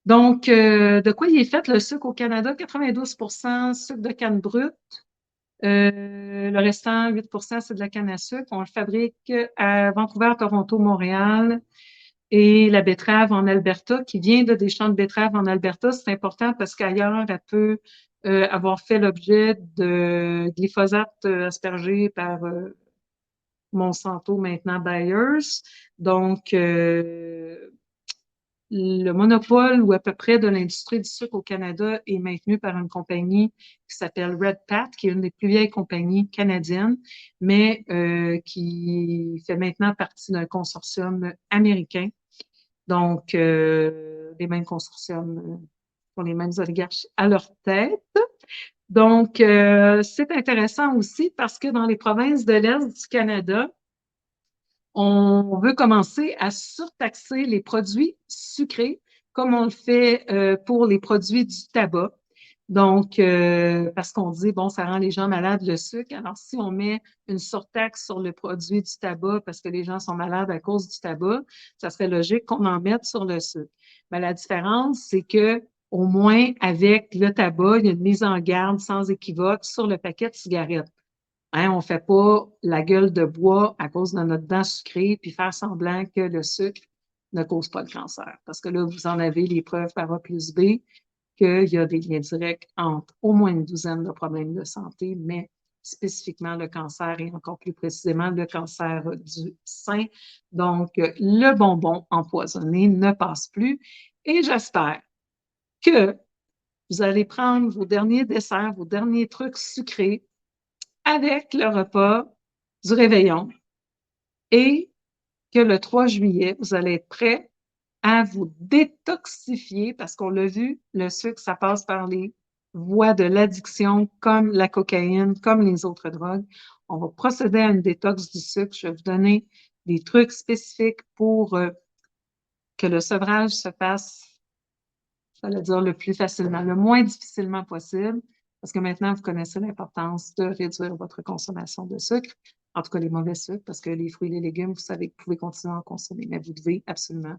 Speaker 1: Donc, de quoi il est fait le sucre au Canada? 92 sucre de canne brute. Le restant, 8 c'est de la canne à sucre. On le fabrique à Vancouver, Toronto, Montréal. Et la betterave en Alberta, qui vient de des champs de betterave en Alberta, c'est important parce qu'ailleurs, elle peut avoir fait l'objet de glyphosate aspergé par Monsanto, maintenant Bayers. Donc, le monopole ou à peu près de l'industrie du sucre au Canada est maintenu par une compagnie qui s'appelle Red Pat, qui est une des plus vieilles compagnies canadiennes, mais qui fait maintenant partie d'un consortium américain. Donc, les mêmes consortiums pour les mêmes oligarches à leur tête. Donc, c'est intéressant aussi parce que dans les provinces de l'Est du Canada, on veut commencer à surtaxer les produits sucrés comme on le fait pour les produits du tabac. Donc, parce qu'on dit, bon, ça rend les gens malades le sucre. Alors, si on met une surtaxe sur le produit du tabac parce que les gens sont malades à cause du tabac, ça serait logique qu'on en mette sur le sucre. Mais la différence, c'est que au moins avec le tabac, il y a une mise en garde sans équivoque sur le paquet de cigarettes. Hein, on ne fait pas la gueule de bois à cause de notre dent sucrée, puis faire semblant que le sucre ne cause pas le cancer. Parce que là, vous en avez les preuves par A plus B qu'il y a des liens directs entre au moins une douzaine de problèmes de santé, mais spécifiquement le cancer et encore plus précisément le cancer du sein. Donc, le bonbon empoisonné ne passe plus. Et j'espère que vous allez prendre vos derniers desserts, vos derniers trucs sucrés avec le repas du réveillon et que le 3 juillet, vous allez être prêt à vous détoxifier parce qu'on l'a vu, le sucre, ça passe par les voies de l'addiction comme la cocaïne, comme les autres drogues. On va procéder à une détox du sucre. Je vais vous donner des trucs spécifiques pour que le sevrage se fasse, j'allais dire, le plus facilement, le moins difficilement possible, parce que maintenant, vous connaissez l'importance de réduire votre consommation de sucre, en tout cas les mauvais sucres, parce que les fruits et les légumes, vous savez que vous pouvez continuer à en consommer, mais vous devez absolument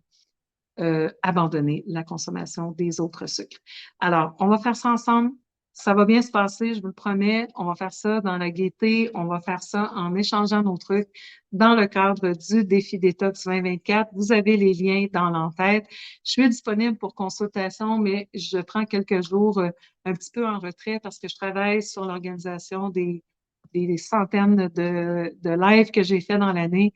Speaker 1: abandonner la consommation des autres sucres. Alors, on va faire ça ensemble. Ça va bien se passer, je vous le promets. On va faire ça dans la gaieté. On va faire ça en échangeant nos trucs dans le cadre du défi détox 2024. Vous avez les liens dans l'entête. Je suis disponible pour consultation, mais je prends quelques jours un petit peu en retrait parce que je travaille sur l'organisation des centaines de lives que j'ai fait dans l'année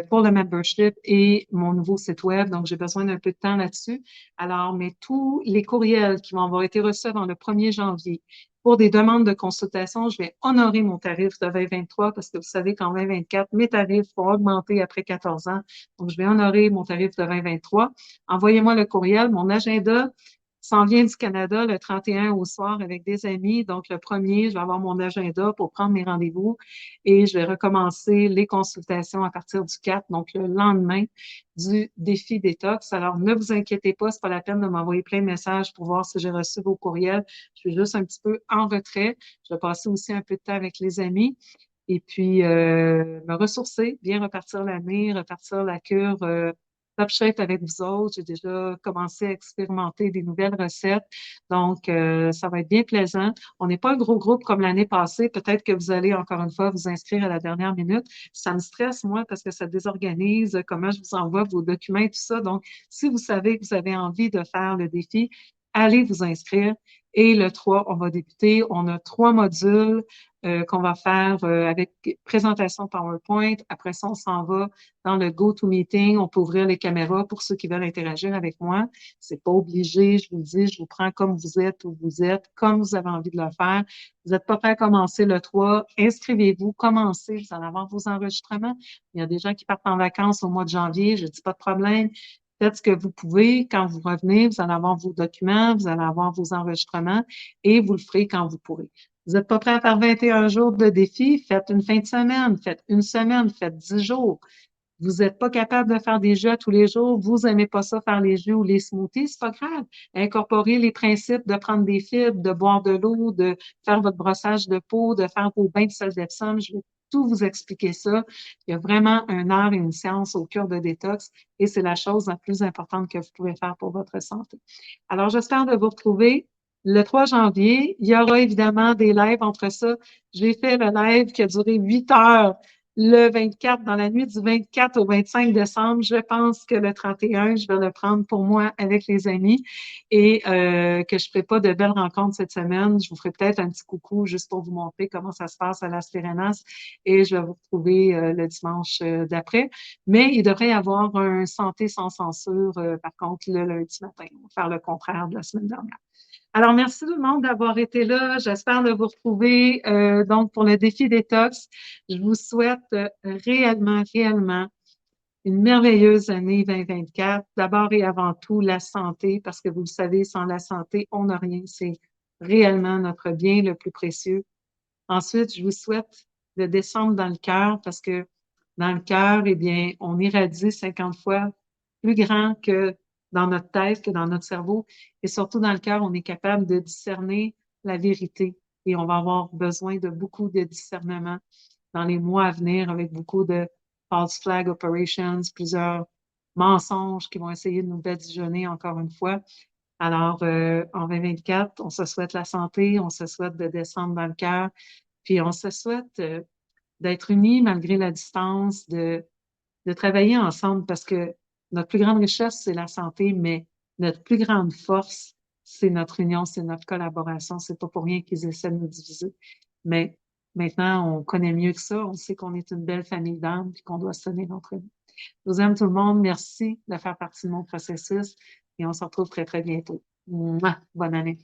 Speaker 1: pour le membership et mon nouveau site web. Donc, j'ai besoin d'un peu de temps là-dessus. Alors, mais tous les courriels qui vont avoir été reçus dans le 1er janvier pour des demandes de consultation, je vais honorer mon tarif de 2023 parce que vous savez qu'en 2024, mes tarifs vont augmenter après 14 ans. Donc, je vais honorer mon tarif de 2023. Envoyez-moi le courriel. Mon agenda s'en vient du Canada le 31 au soir avec des amis. Donc, le 1er, je vais avoir mon agenda pour prendre mes rendez-vous et je vais recommencer les consultations à partir du 4, donc le lendemain du défi détox. Alors, ne vous inquiétez pas, c'est pas la peine de m'envoyer plein de messages pour voir si j'ai reçu vos courriels. Je suis juste un petit peu en retrait. Je vais passer aussi un peu de temps avec les amis et puis me ressourcer, bien repartir l'année, repartir la cure Top Shape avec vous autres. J'ai déjà commencé à expérimenter des nouvelles recettes. Donc, ça va être bien plaisant. On n'est pas un gros groupe comme l'année passée. Peut-être que vous allez encore une fois vous inscrire à la dernière minute. Ça me stresse, moi, parce que ça désorganise comment je vous envoie vos documents et tout ça. Donc, si vous savez que vous avez envie de faire le défi, allez vous inscrire. Et le 3, on va débuter. On a 3 modules qu'on va faire avec présentation PowerPoint. Après ça, on s'en va dans le GoToMeeting. On peut ouvrir les caméras pour ceux qui veulent interagir avec moi. C'est pas obligé. Je vous le dis, je vous prends comme vous êtes, où vous êtes, comme vous avez envie de le faire. Vous n'êtes pas prêt à commencer le 3. Inscrivez-vous, commencez. Vous allez avoir vos enregistrements. Il y a des gens qui partent en vacances au mois de janvier. Je dis pas de problème. Faites ce que vous pouvez. Quand vous revenez, vous allez avoir vos documents, vous allez avoir vos enregistrements et vous le ferez quand vous pourrez. Vous n'êtes pas prêt à faire 21 jours de défi? Faites une fin de semaine, faites une semaine, faites 10 jours. Vous n'êtes pas capable de faire des jeux tous les jours, vous n'aimez pas ça faire les jeux ou les smoothies, c'est pas grave. Incorporez les principes de prendre des fibres, de boire de l'eau, de faire votre brossage de peau, de faire vos bains de sel d'Epsom. Je vais tout vous expliquer ça. Il y a vraiment un art et une science au cœur de détox et c'est la chose la plus importante que vous pouvez faire pour votre santé. Alors, j'espère de vous retrouver le 3 janvier. Il y aura évidemment des lives entre ça. J'ai fait le live qui a duré 8 heures le 24, dans la nuit du 24 au 25 décembre. Je pense que le 31, je vais le prendre pour moi avec les amis et que je ne ferai pas de belles rencontres cette semaine. Je vous ferai peut-être un petit coucou juste pour vous montrer comment ça se passe à Las Terrenas et je vais vous retrouver le dimanche d'après. Mais il devrait y avoir un santé sans censure, par contre, le lundi matin. On va faire le contraire de la semaine dernière. Alors, merci tout le monde d'avoir été là. J'espère de vous retrouver donc pour le défi détox. Je vous souhaite réellement une merveilleuse année 2024. D'abord et avant tout, la santé, parce que vous le savez, sans la santé, on n'a rien. C'est réellement notre bien le plus précieux. Ensuite, je vous souhaite de descendre dans le cœur, parce que dans le cœur, eh bien, on irradie 50 fois plus grand que dans notre tête, que dans notre cerveau. Et surtout dans le cœur, on est capable de discerner la vérité. Et on va avoir besoin de beaucoup de discernement dans les mois à venir avec beaucoup de false flag operations, plusieurs mensonges qui vont essayer de nous badigeonner encore une fois. Alors, en 2024, on se souhaite la santé, on se souhaite de descendre dans le cœur Puis on se souhaite d'être unis malgré la distance, de travailler ensemble parce que notre plus grande richesse, c'est la santé, mais notre plus grande force, c'est notre union, c'est notre collaboration. C'est pas pour rien qu'ils essaient de nous diviser. Mais maintenant, on connaît mieux que ça. On sait qu'on est une belle famille d'âmes et qu'on doit se tenir entre nous. Je vous aime tout le monde. Merci de faire partie de mon processus et on se retrouve très, très bientôt. Mouah! Bonne année.